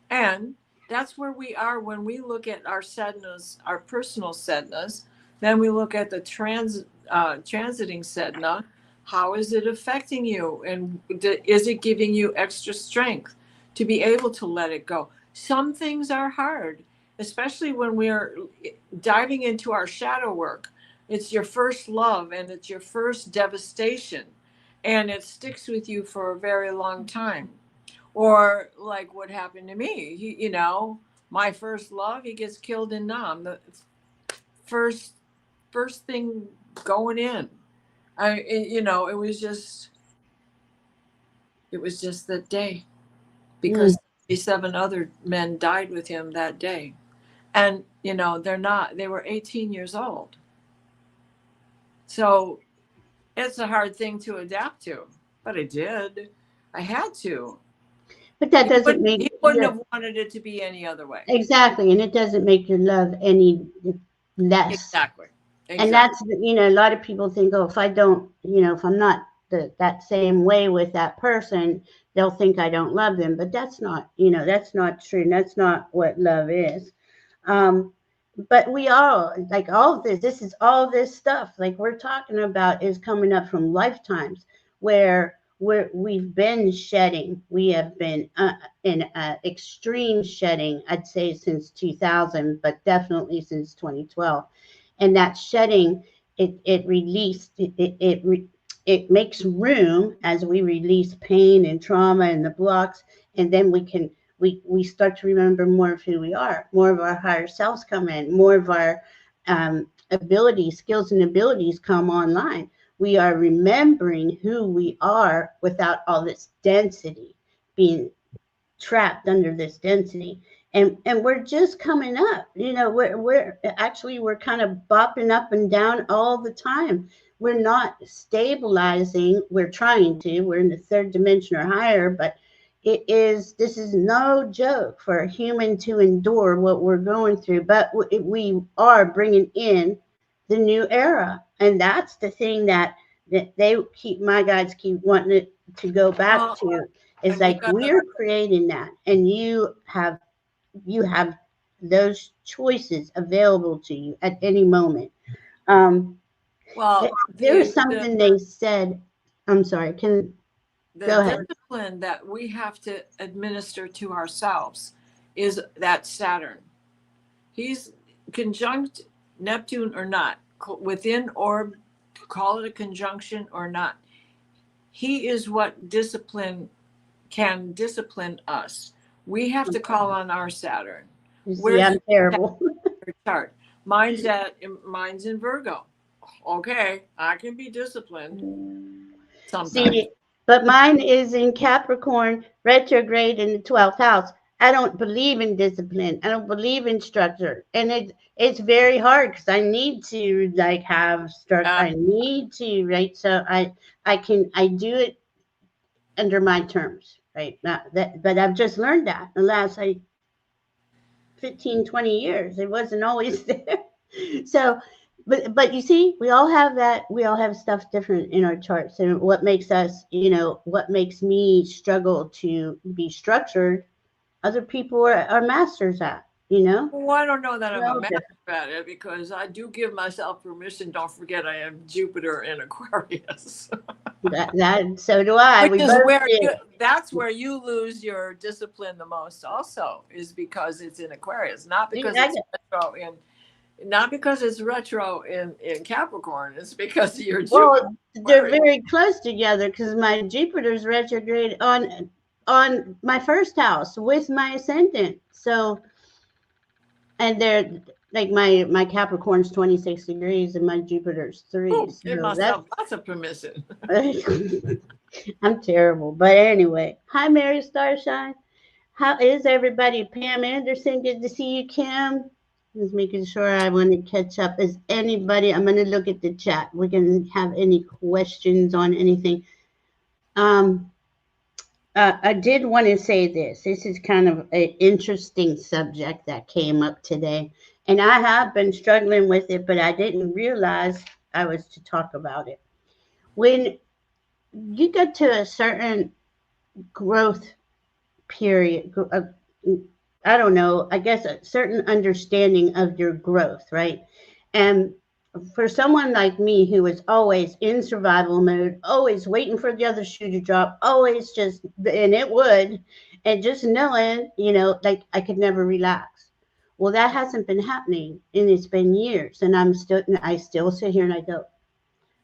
And that's where we are when we look at our sednas, our personal sednas. Then we look at the transiting sedna. How is it affecting you? And is it giving you extra strength to be able to let it go? Some things are hard, especially when we're diving into our shadow work. It's your first love and it's your first devastation, and it sticks with you for a very long time. Or like what happened to me, my first love, he gets killed in Nam. The first first thing going in. It was just that day, because 7 other men died with him that day. And they were 18 years old. So it's a hard thing to adapt to, but I did. I had to. But that doesn't make He wouldn't have wanted it to be any other way. Exactly, and it doesn't make your love any less. Exactly. And that's, a lot of people think, oh, if I don't, if I'm not that same way with that person, they'll think I don't love them. But that's not, that's not true. And that's not what love is. But we all, like, all of this is all this stuff like we're talking about is coming up from lifetimes where we've been shedding. We have been in extreme shedding, I'd say since 2000, but definitely since 2012. And that shedding, it released, it makes room as we release pain and trauma and the blocks, and then we start to remember more of who we are. More of our higher selves come in. More of our abilities, skills, and abilities come online. We are remembering who we are without all this density, being trapped under this density. And we're just coming up. We're kind of bopping up and down all the time. We're not stabilizing. We're trying to. We're in the 3rd dimension or higher, but this is no joke for a human to endure what we're going through. But we are bringing in the new era, and that's the thing that my guides keep wanting it to go back to. Is like we're creating that, and you have those choices available to you at any moment. There's something they said. I'm sorry. Go ahead. Discipline that we have to administer to ourselves is that Saturn. He's conjunct Neptune or not, within orb, call it a conjunction or not. He is what can discipline us. We have to call on our Saturn. I'm terrible. Chart. Mine's in Virgo. Okay, I can be disciplined sometimes. See, but mine is in Capricorn, retrograde in the 12th house. I don't believe in discipline. I don't believe in structure, and it's very hard because I need to have structure. I need to, right? So I do it under my terms, right? But I've just learned that the last 15, 20 years. It wasn't always there. So, but you see, we all have that. We all have stuff different in our charts. And what makes us, what makes me struggle to be structured, other people are masters at, Well, I don't know that I'm a master at it, because I do give myself permission. Don't forget, I have Jupiter in Aquarius. So do I. That's where you lose your discipline the most. Also, is because it's in Aquarius, not because it's retro in Capricorn. It's because of your Jupiter. Well, they're very close together because my Jupiter's retrograde on my first house with my ascendant. So, and they're like my Capricorn's 26 degrees and my Jupiter's 3. Oh, give myself lots of permission. I'm terrible. But anyway, hi, Mary Starshine. How is everybody? Pam Anderson, good to see you, Kim. Just making sure I want to catch up. Is anybody, I'm going to look at the chat. We can have any questions on anything. I did want to say this. This is kind of an interesting subject that came up today. And I have been struggling with it, but I didn't realize I was to talk about it. When you get to a certain growth period, I don't know, I guess a certain understanding of your growth, right? And for someone like me who was always in survival mode, always waiting for the other shoe to drop, always just, and it would, And just knowing, like I could never relax. Well, that hasn't been happening, and it's been years, and I still sit here and I go,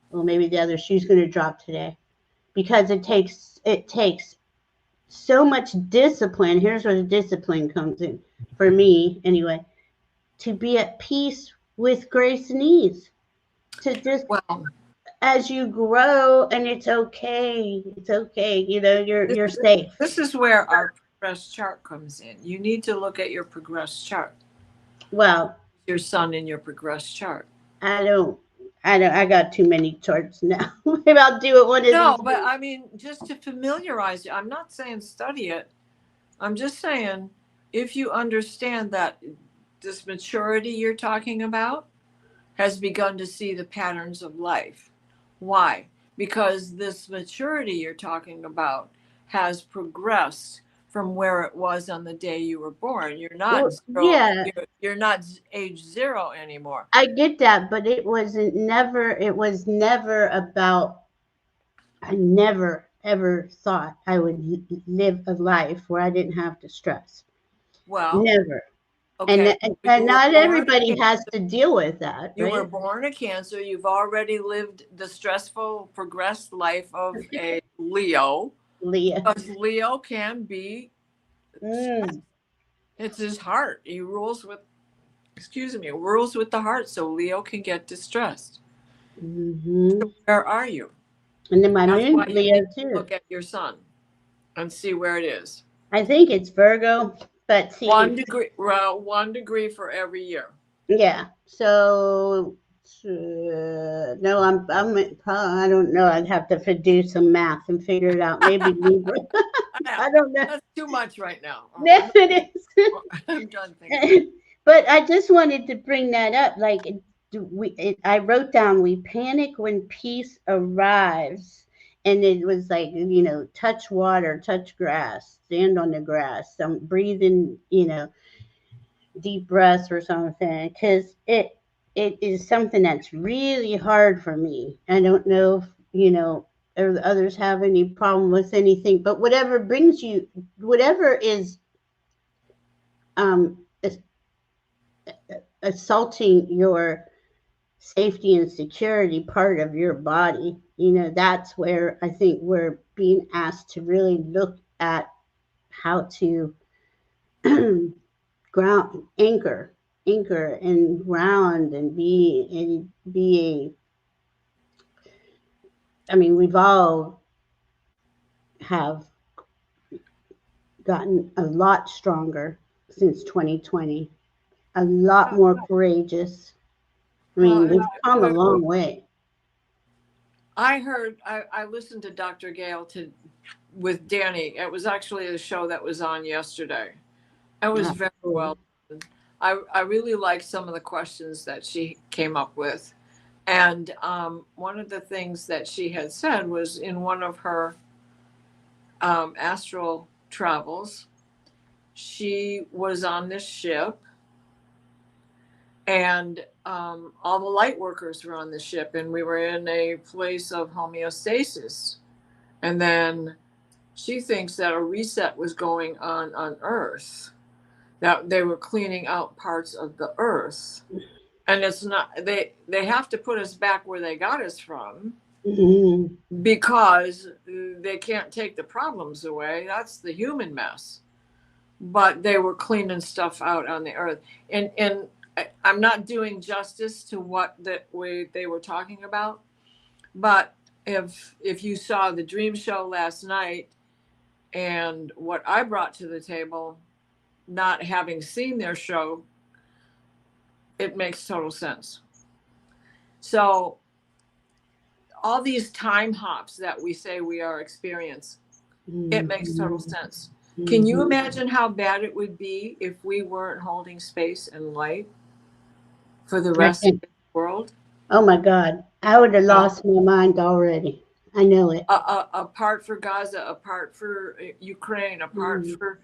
well, maybe the other shoe's going to drop today, because it takes so much discipline. Here's where the discipline comes in for me, anyway, to be at peace with grace and ease, to just Well, as you grow, and it's okay. It's okay. this, You're safe. this is where our progress chart comes in. You need to look at your progress chart. Well, Your sun in your progress chart. I got too many charts now. Maybe I'll do it one of No, these but days. I mean, just to familiarize you, I'm not saying study it. I'm just saying if you understand that this maturity you're talking about has begun to see the patterns of life. Why? Because this maturity you're talking about has progressed from where it was on the day you were born. You're not Well, yeah, you're not age 0 anymore. I get that, but it was never about, I never ever thought I would live a life where I didn't have to stress. Well, Never. And, okay, and you were not born everybody has to deal with that, You were right? born a Cancer. You've already lived the stressful, progressed life of a Leo. Leah. Because Leo can be stressed. Mm. It's his heart. He rules with, rules with the heart. So Leo can get distressed. Hmm. Where are you? And then my That's why moon's you need Leo to too. look at your sun and see where it is. I think it's Virgo, but see, 1 degree, well, 1 degree for every year. yeah. So no, I don't know. I'd have to do some math and figure it out. Maybe Libra. I don't know. That's too much right now. Yes, it I'm done thinking. is. But I just wanted to bring that up. Like, I wrote down, we panic when peace arrives. And it was like, touch water, touch grass, stand on the grass, some breathing, deep breaths or something. Because it is something that's really hard for me. I don't know if, if others have any problem with anything, but whatever is um, assaulting your safety and security part of your body, that's where I think we're being asked to really look at how to ground, anchor and ground and be I mean, we've all have gotten a lot stronger since 2020, a lot more courageous. I mean, we've come a long way. I listened to Dr. Gale with Danny. It was actually a show that was on yesterday. It was very well done. I really liked some of the questions that she came up with. And one of the things that she had said was in one of her astral travels, she was on this ship, and all the light workers were on the ship, and we were in a place of homeostasis. And then she thinks that a reset was going on Earth, that they were cleaning out parts of the Earth. And it's not, they have to put us back where they got us from, because they can't take the problems away. That's the human mess. But they were cleaning stuff out on the Earth. And I'm not doing justice to what they were talking about, but if you saw the Dream Show last night and what I brought to the table, not having seen their show, it makes total sense. So all these time hops that we say we are experiencing, it makes total sense. Can you imagine how bad it would be if we weren't holding space and light for the rest of the world? Oh my God, I would have lost my mind already. I know it. A part for Gaza, a part for Ukraine, a part for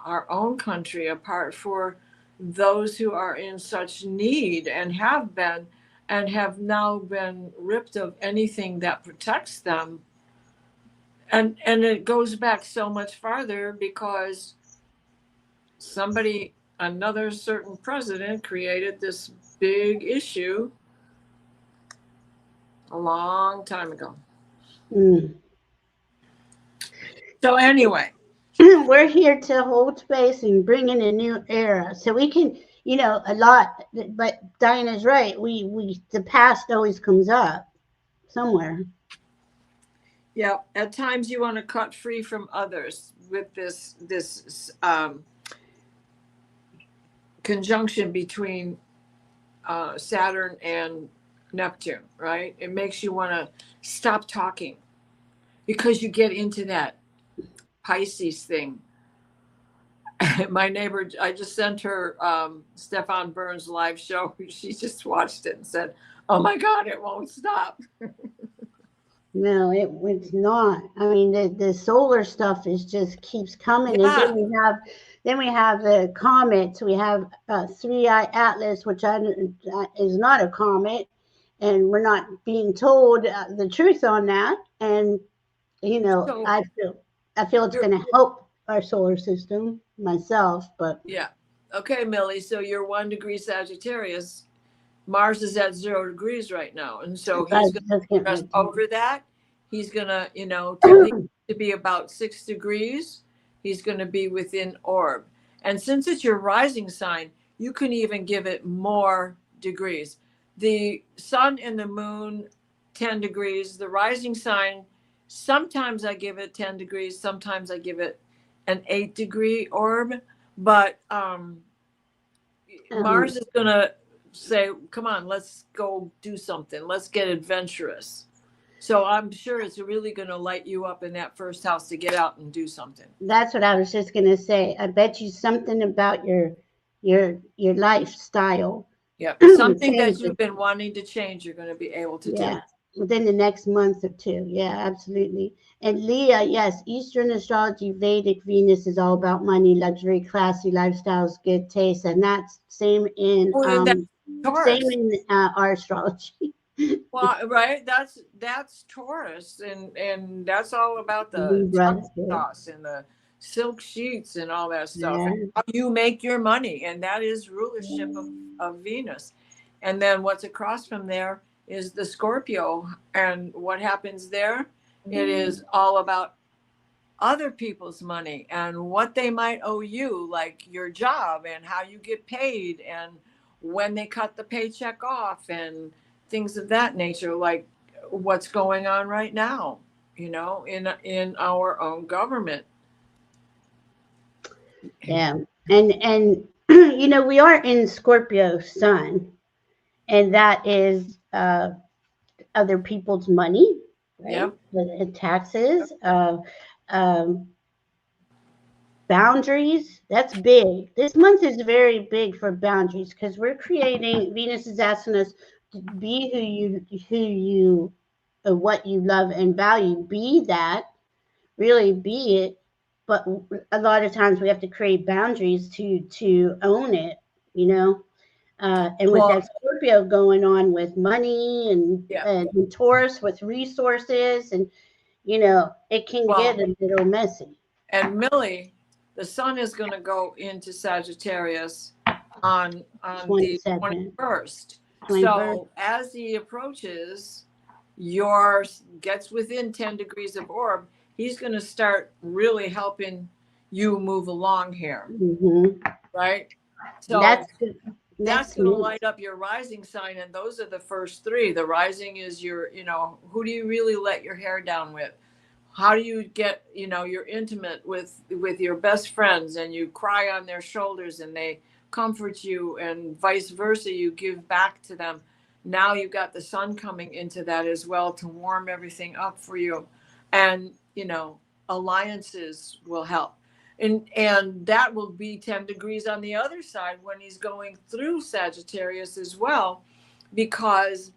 our own country, a part for those who are in such need and have been and have now been ripped of anything that protects them. And it goes back so much farther because another certain president created this big issue a long time ago. Mm. So anyway, We're here to hold space and bring in a new era, so we can, a lot. But Diana's right. The past always comes up somewhere. yeah, at times you want to cut free from others with this conjunction between Saturn and Neptune, right? It makes you want to stop talking because you get into that Pisces thing. My neighbor, I just sent her Stefan Burns' live show. She just watched it and said, "Oh my God, it won't stop." No, it's not. I mean, the solar stuff just keeps coming, and Yeah. then we have the comets. We have 3I Atlas, which is not a comet, and we're not being told the truth on that. And So I feel it's going to help our solar system myself, but yeah. Okay, Millie. So you're 1 degree Sagittarius. Mars is at 0 degrees right now, and so he's going to press over that. He's going to, to be about 6 degrees. He's going to be within orb, and since it's your rising sign, you can even give it more degrees. The sun and the moon, 10 degrees. The rising sign, sometimes I give it 10 degrees. Sometimes I give it an 8 degree orb, but Mars is going to say, come on, let's go do something. Let's get adventurous. So I'm sure it's really going to light you up in that first house to get out and do something. That's what I was just going to say. I bet you something about your lifestyle. Yeah, something that you've been wanting to change, you're going to be able to do. Within the next month or two. Yeah, absolutely. And Leah, yes, Eastern astrology, Vedic Venus is all about money, luxury, classy lifestyles, good taste, and that's same in our astrology. Well, right, that's Taurus, and that's all about the Libra, sauce and the silk sheets and all that stuff. Yeah. How you make your money, and that is rulership of Venus. And then what's across from there is the Scorpio, and what happens there? It is all about other people's money and what they might owe you, like your job and how you get paid and when they cut the paycheck off and things of that nature, like what's going on right now, in our own government. Yeah. And we are in Scorpio sun, and that is other people's money, right? Yep. Taxes, boundaries. That's big. This month is very big for boundaries because we're creating. Venus is asking us to be who you, what you love and value. Be that, really be it. But a lot of times we have to create boundaries to own it. And with that Scorpio going on with money and Taurus with resources, and it can get a little messy. And Millie, the sun is going to go into Sagittarius on the 21st. So as he approaches, gets within 10 degrees of orb, he's going to start really helping you move along here. Mm-hmm. Right? So that's going to light up your rising sign, and those are the first three. The rising is your, who do you really let your hair down with? How do you get, you're intimate with your best friends, and you cry on their shoulders and they comfort you, and vice versa, you give back to them. Now you've got the sun coming into that as well to warm everything up for you. And, alliances will help. And that will be 10 degrees on the other side when he's going through Sagittarius as well, because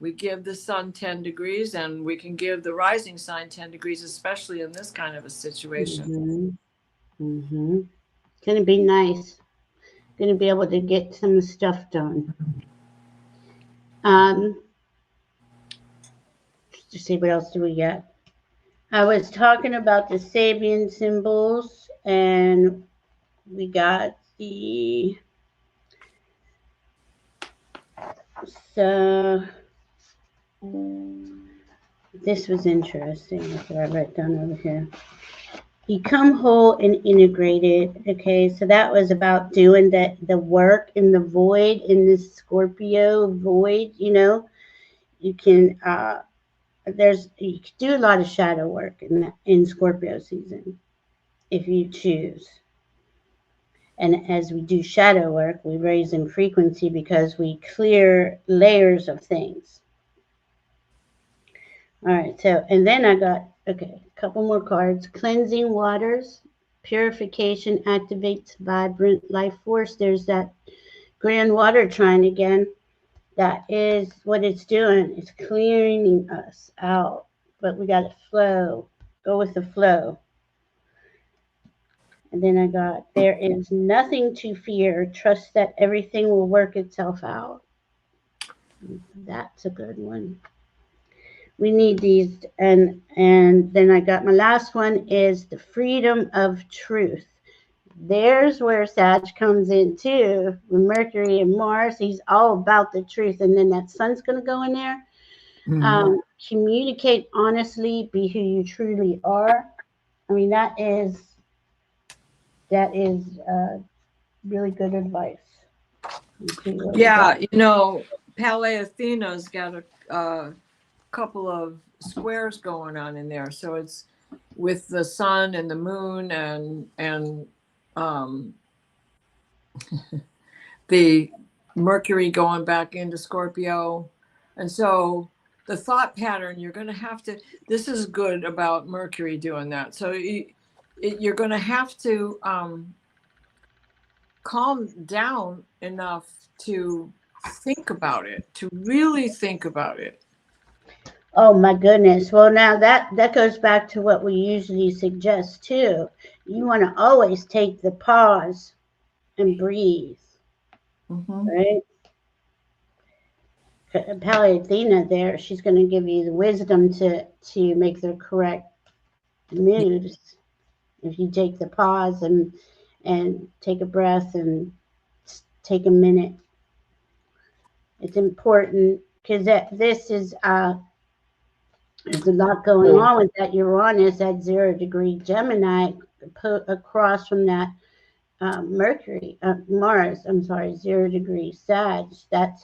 we give the sun 10 degrees and we can give the rising sign 10 degrees, especially in this kind of a situation. Mm-hmm. It's going to be nice. Going to be able to get some stuff done. To see what else do we get. I was talking about the Sabian symbols, and we got the so this was interesting. That's what I wrote down over here. Become whole and integrated. Okay, so that was about doing the work in the void, in this Scorpio void. You can you can do a lot of shadow work in Scorpio season if you choose. And as we do shadow work, we raise in frequency because we clear layers of things. All right, so, and then I got, okay, a couple more cards. Cleansing waters, purification activates vibrant life force. There's that grand water trine again. That is what it's doing. It's clearing us out, but we got to flow, go with the flow. And then I got, there is nothing to fear. Trust that everything will work itself out. That's a good one. We need these. And then I got my last one is the freedom of truth. There's where Sag comes in too. With Mercury and Mars, he's all about the truth. And then that sun's going to go in there. Mm-hmm. Communicate honestly, be who you truly are. I mean, that is really good advice. Yeah, Palais Athena's got a couple of squares going on in there, so it's with the sun and the moon and the Mercury going back into Scorpio, and so the thought pattern you're going to have to. This is good about Mercury doing that. So you're going to have to calm down enough to think about it, to really think about it. Oh my goodness. Well, now that goes back to what we usually suggest too. You want to always take the pause and breathe, right? Palais Athena there, she's going to give you the wisdom to make the correct moves. If you take the pause and take a breath and take a minute, it's important because this is there's a lot going on with that Uranus at 0° Gemini across from that Mars, I'm sorry, 0° Sag. That's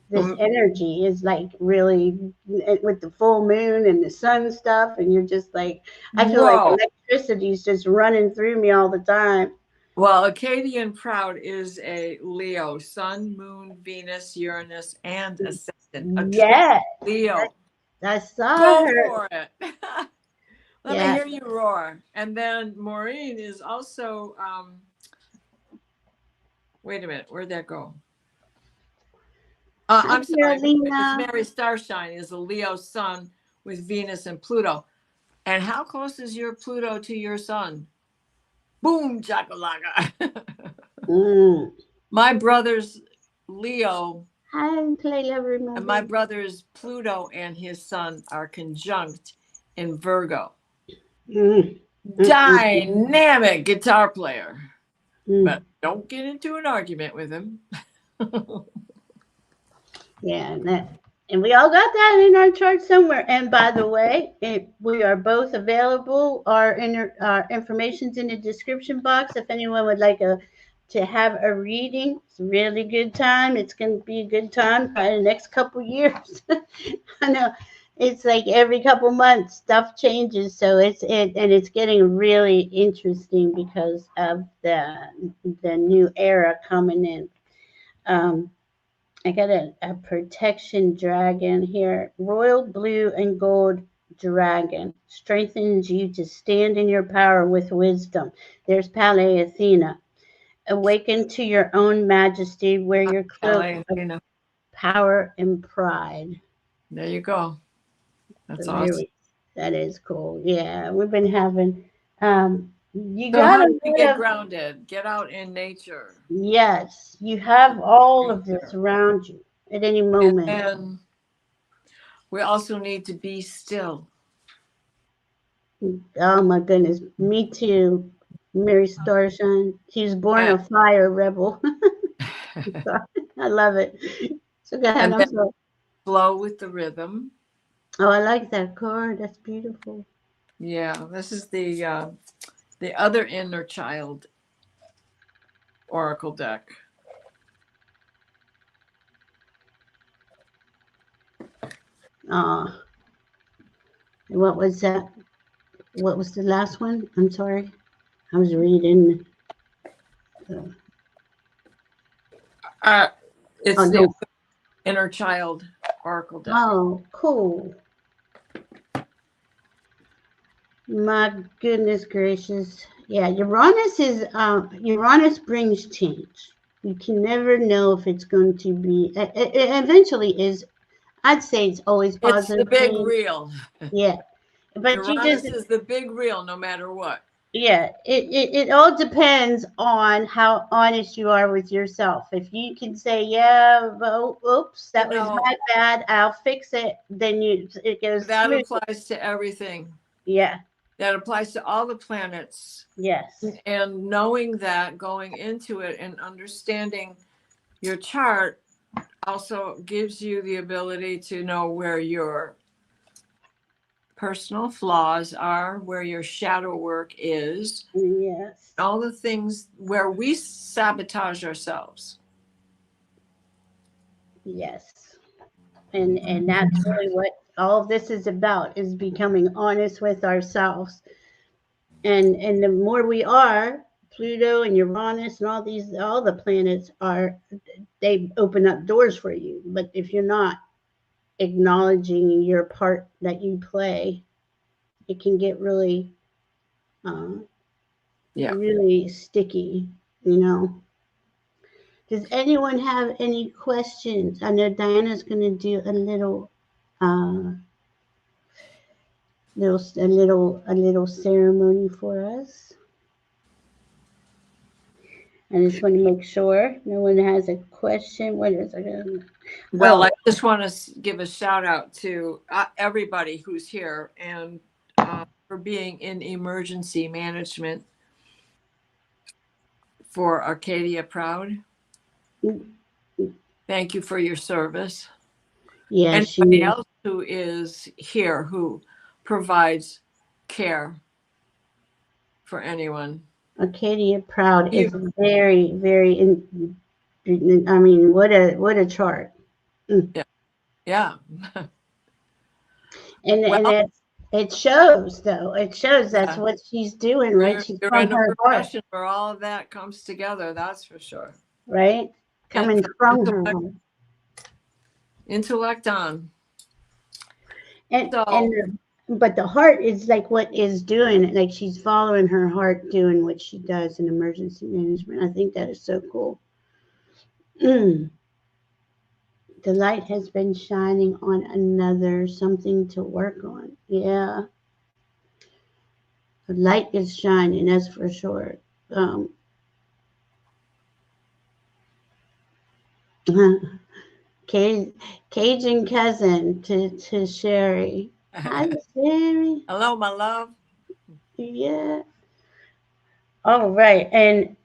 this energy is like really with the full moon and the sun stuff, and you're just like, I feel like electricity is just running through me all the time. Well, Acadian Proud is a Leo, Sun, Moon, Venus, Uranus, and Ascendant. Yeah, Leo. I saw Go her. for it. Let me hear you roar. And then Maureen is also, wait a minute, where'd that go? I'm sorry, it's Mary Starshine is a Leo sun with Venus and Pluto. And how close is your Pluto to your sun? Boom, chakalaka. My brother's Leo. And my brother's Pluto and his sun are conjunct in Virgo. Dynamic guitar player. But don't get into an argument with him. Yeah, and we all got that in our chart somewhere. And by the way, we are both available. Our information's in the description box. If anyone would like to have a reading, it's a really good time. It's going to be a good time for the next couple years. I know it's like every couple months stuff changes, so it's getting really interesting because of the new era coming in. I got a protection dragon here. Royal blue and gold dragon strengthens you to stand in your power with wisdom. There's Palais Athena. Awaken to your own majesty, wear your cloak of power and pride. There you go. That's awesome. That is cool. Yeah, we've been having you so gotta get grounded, get out in nature. Yes, you have all of this around you at any moment. And we also need to be still. Oh my goodness, me too. Mary Starshine. She was born a fire rebel. I love it. So go ahead. And I'm then sorry. flow with the rhythm. Oh, I like that card. That's beautiful. Yeah, this is the other inner child oracle deck. Ah, what was that? What was the last one? I'm sorry. I was reading. Uh, Oh it's the no. inner child oracle deck. Oh, cool. My goodness gracious. Yeah, Uranus brings change. You can never know if it's going to be. It eventually is. I'd say it's always It's the positive big change. reel. Yeah, but you just Uranus is the big reel no matter what. yeah. It all depends on how honest you are with yourself. If you can say, yeah, well, oops, You that was know, my bad. I'll fix it. Then it goes that smooth. applies to everything. Yeah. That applies to all the planets. Yes. And knowing that, going into it and understanding your chart also gives you the ability to know where your personal flaws are, where your shadow work is, Yes. all the things where we sabotage ourselves. Yes. And that's really what all of this is about, is becoming honest with ourselves. And the more we are, Pluto and Uranus and all the planets are, they open up doors for you. But if you're not acknowledging your part that you play, it can get really uh, Yeah. really sticky, you know. Does anyone have any questions? I know Diana's going to do uh, a little ceremony for us. I just want to make sure no one has a question. What is it? Well, Oh, I just want to give a shout out to everybody who's here and for being in emergency management for Arcadia Proud. Thank you for your service. yeah, Anybody else who is here who provides care for anyone. Arcadia Proud is You, very, very. I mean, what a chart, and yeah, yeah, and well, it shows though. It shows that's yeah. what she's doing, right? She's You're from in a her heart, profession where all of that comes together. That's for sure. right? Get Coming the from her heart. intellect on. And So and but the heart is like what is doing it. Like she's following her heart, doing what she does in emergency management. I think that is so cool. The light has been shining on another something to work on. Yeah, the light is shining. That's for sure. Um, Cajun cousin to Sherry. Hi, Sherry. hello, my love. Yeah. All right. And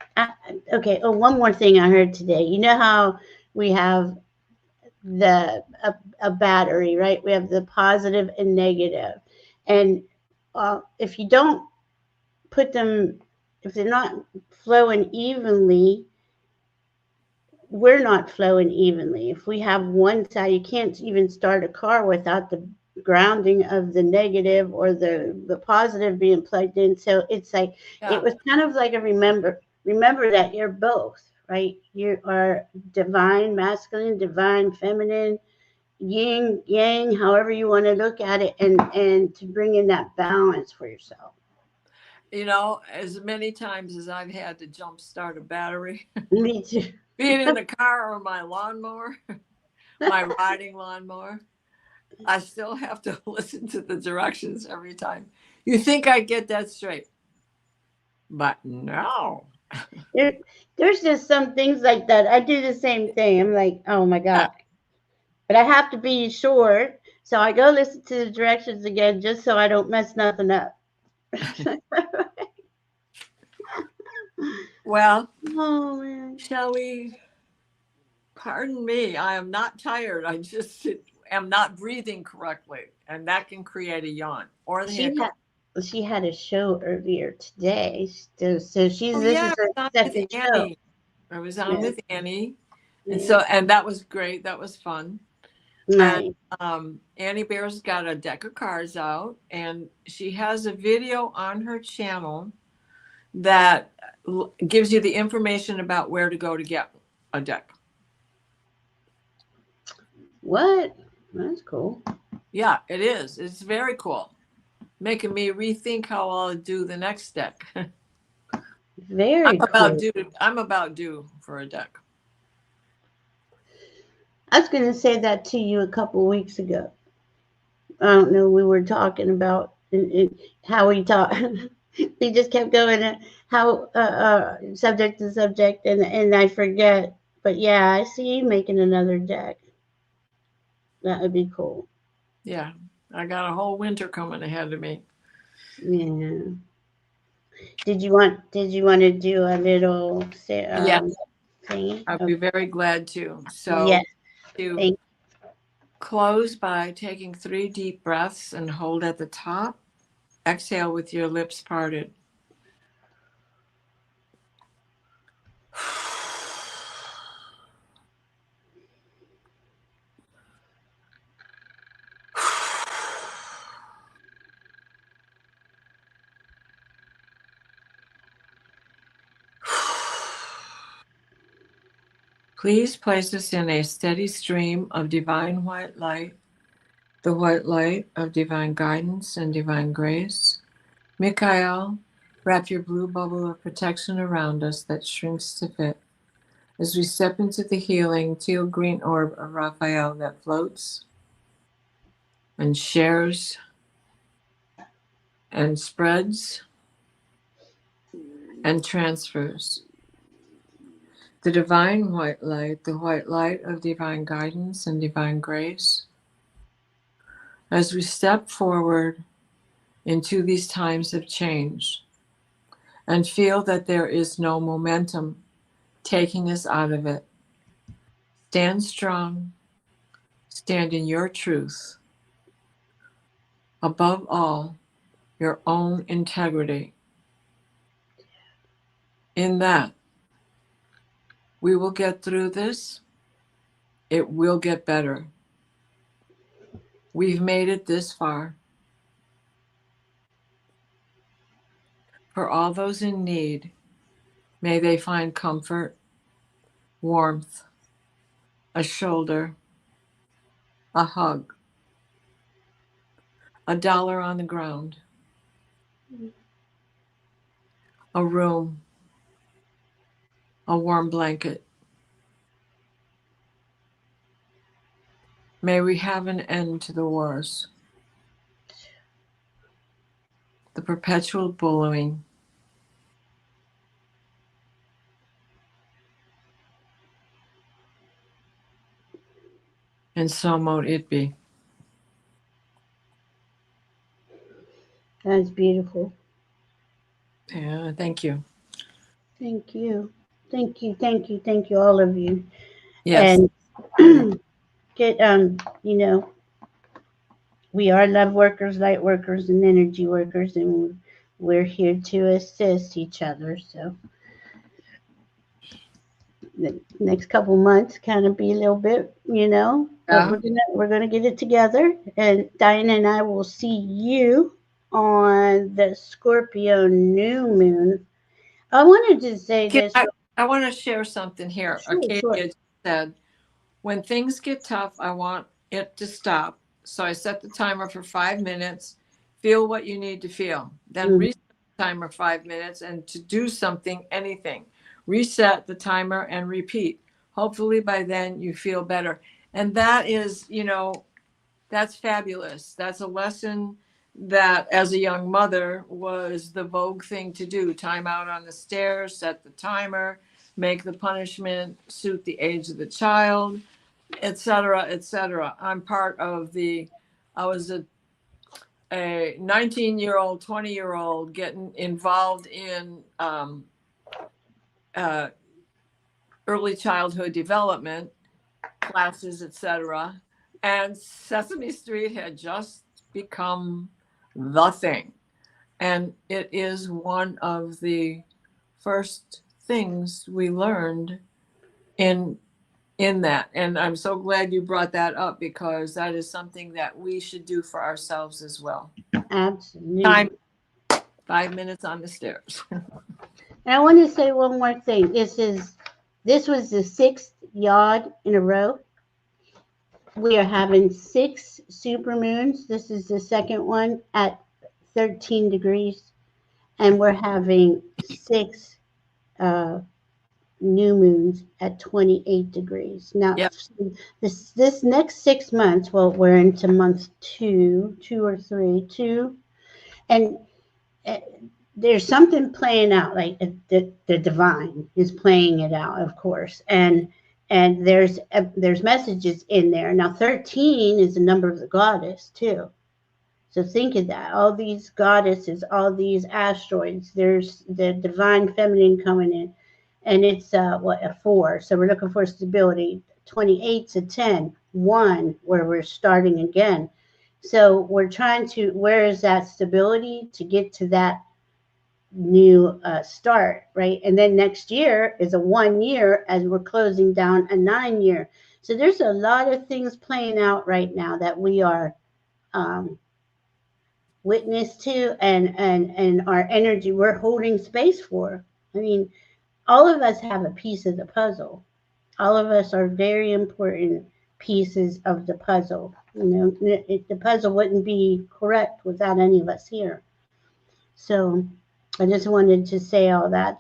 okay. Oh, one more thing I heard today. You know how we have a battery, right? We have the positive and negative, and if you don't put them, if they're not flowing evenly, we're not flowing evenly. If we have one side, you can't even start a car without the grounding of the negative or the positive being plugged in. So it's like it Yeah, was kind of like a remember that you're both, right? You are divine masculine, divine feminine, yin yang, however you want to look at it, and to bring in that balance for yourself. you know, as many times as I've had to jump start a battery, Me too. being in the car or my lawnmower, my riding lawnmower, I still have to listen to the directions every time. You think I get that straight, but no. There, there's just some things like that. I do the same thing. I'm like, oh my Yeah, God. But I have to be sure. So I go listen to the directions again just so I don't mess nothing up. Well, Oh man. shall we? Pardon me, I am not tired. I just am not breathing correctly, and that can create a yawn or the She hiccup. had a show earlier today. So Oh this yeah, is her I was on with second show. Annie. I was on Yeah. with Annie, and Yeah. so that was great. That was fun. And Nice. Annie Bear's got a deck of cards out, and she has a video on her channel that gives you the information about where to go to get a deck. What? That's cool. Yeah, it is. It's very cool. Making me rethink how I'll do the next deck. Very cool. I'm about due for a deck. I was going to say that to you a couple weeks ago. I don't know. We were talking about how we talk. We just kept going how subject to subject, and I forget. But yeah, I see you making another deck. That would be cool. Yeah, I got a whole winter coming ahead of me. Yeah. Did you want to do a little Yeah, thing? I'd Okay. be very glad to. Yes. So to Thank. close by taking 3 deep breaths and hold at the top. Exhale with your lips parted. Please place us in a steady stream of divine white light, the white light of divine guidance and divine grace. Mikhail, wrap your blue bubble of protection around us that shrinks to fit as we step into the healing teal green orb of Raphael that floats and shares and spreads and transfers. The divine white light, the white light of divine guidance and divine grace, as we step forward into these times of change and feel that there is no momentum taking us out of it. Stand strong, stand in your truth. Above all, your own integrity. In that, we will get through this. It will get better. We've made it this far. For all those in need, may they find comfort, warmth, a shoulder, a hug, $1 on the ground, a room, a warm blanket. May we have an end to the wars, the perpetual bullying, and so mote it be. That's beautiful. Yeah, thank you. Thank you. Thank you. Thank you. Thank you, all of you. Yes. And get we are love workers, light workers, and energy workers, and we're here to assist each other. So the next couple months kind of be a little bit, but Yeah. we're gonna get it together. And Diana and I will see you on the Scorpio new moon. I wanted to say this. I want to share something here. Sure, sure. Acadia said, when things get tough, I want it to stop. So I set the timer for 5 minutes, feel what you need to feel. Then Mm. reset the timer 5 minutes and to do something, anything. Reset the timer and repeat. Hopefully by then you feel better. And that is, that's fabulous. That's a lesson that as a young mother was the vogue thing to do. Time out on the stairs, set the timer, make the punishment suit the age of the child, etc., etc. I'm part of I was a a 19-year-old, 20-year-old getting involved in early childhood development classes, etc. And Sesame Street had just become the thing. And it is one of the first things we learned in that. And I'm so glad you brought that up, because that is something that we should do for ourselves as well. Absolutely. Time, 5 minutes on the stairs. And I want to say one more thing. This was the 6th yard in a row. We are having 6 super moons. This is the second one at 13 degrees. And we're having 6 new moons at 28 degrees. Now, Yep. this next 6 months, well, we're into month 2 or 3, 2. And there's something playing out, like the divine is playing it out, of course, and there's messages in there. Now 13 is the number of the goddess too, so think of that. All these goddesses, all these asteroids, there's the divine feminine coming in, and it's a 4, so we're looking for stability. 28's a 10, 1, where we're starting again. So we're trying to, where is that stability to get to that new start, right? And then next year is a 1 year as we're closing down a 9 year. So there's a lot of things playing out right now that we are witness to, and our energy we're holding space for. I mean, all of us have a piece of the puzzle. All of us are very important pieces of the puzzle. You know, the puzzle wouldn't be correct without any of us here. So I just wanted to say all that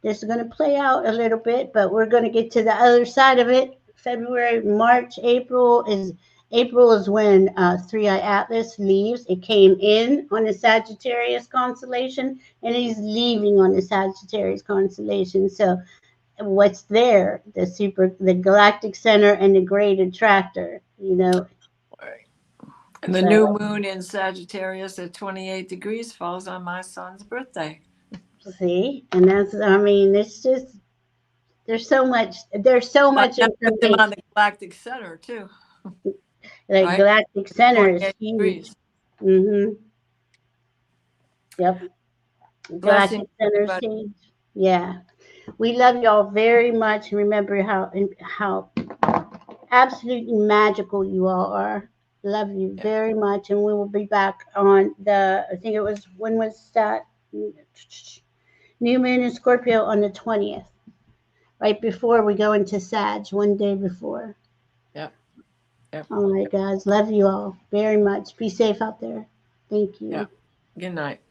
this is going to play out a little bit, but we're going to get to the other side of it. February, March, April is when 3i Atlas leaves. It came in on the Sagittarius constellation, and he's leaving on the Sagittarius constellation. So what's there? The galactic center and the great attractor, you know. And the new moon in Sagittarius at 28 degrees falls on my son's birthday. See, and that's, I mean, it's just, there's so much information. On the galactic center too. Like right? galactic center is huge. Mm-hmm. Yep. Galactic center is huge. Yeah. We love y'all very much. Remember how absolutely magical you all are. Love you very much, and we will be back on I think it was, when was that? New moon in Scorpio on the 20th, right before we go into Sag, one day before. Yep. All right, guys. Love you all very much. Be safe out there. Thank you. Yeah. Good night.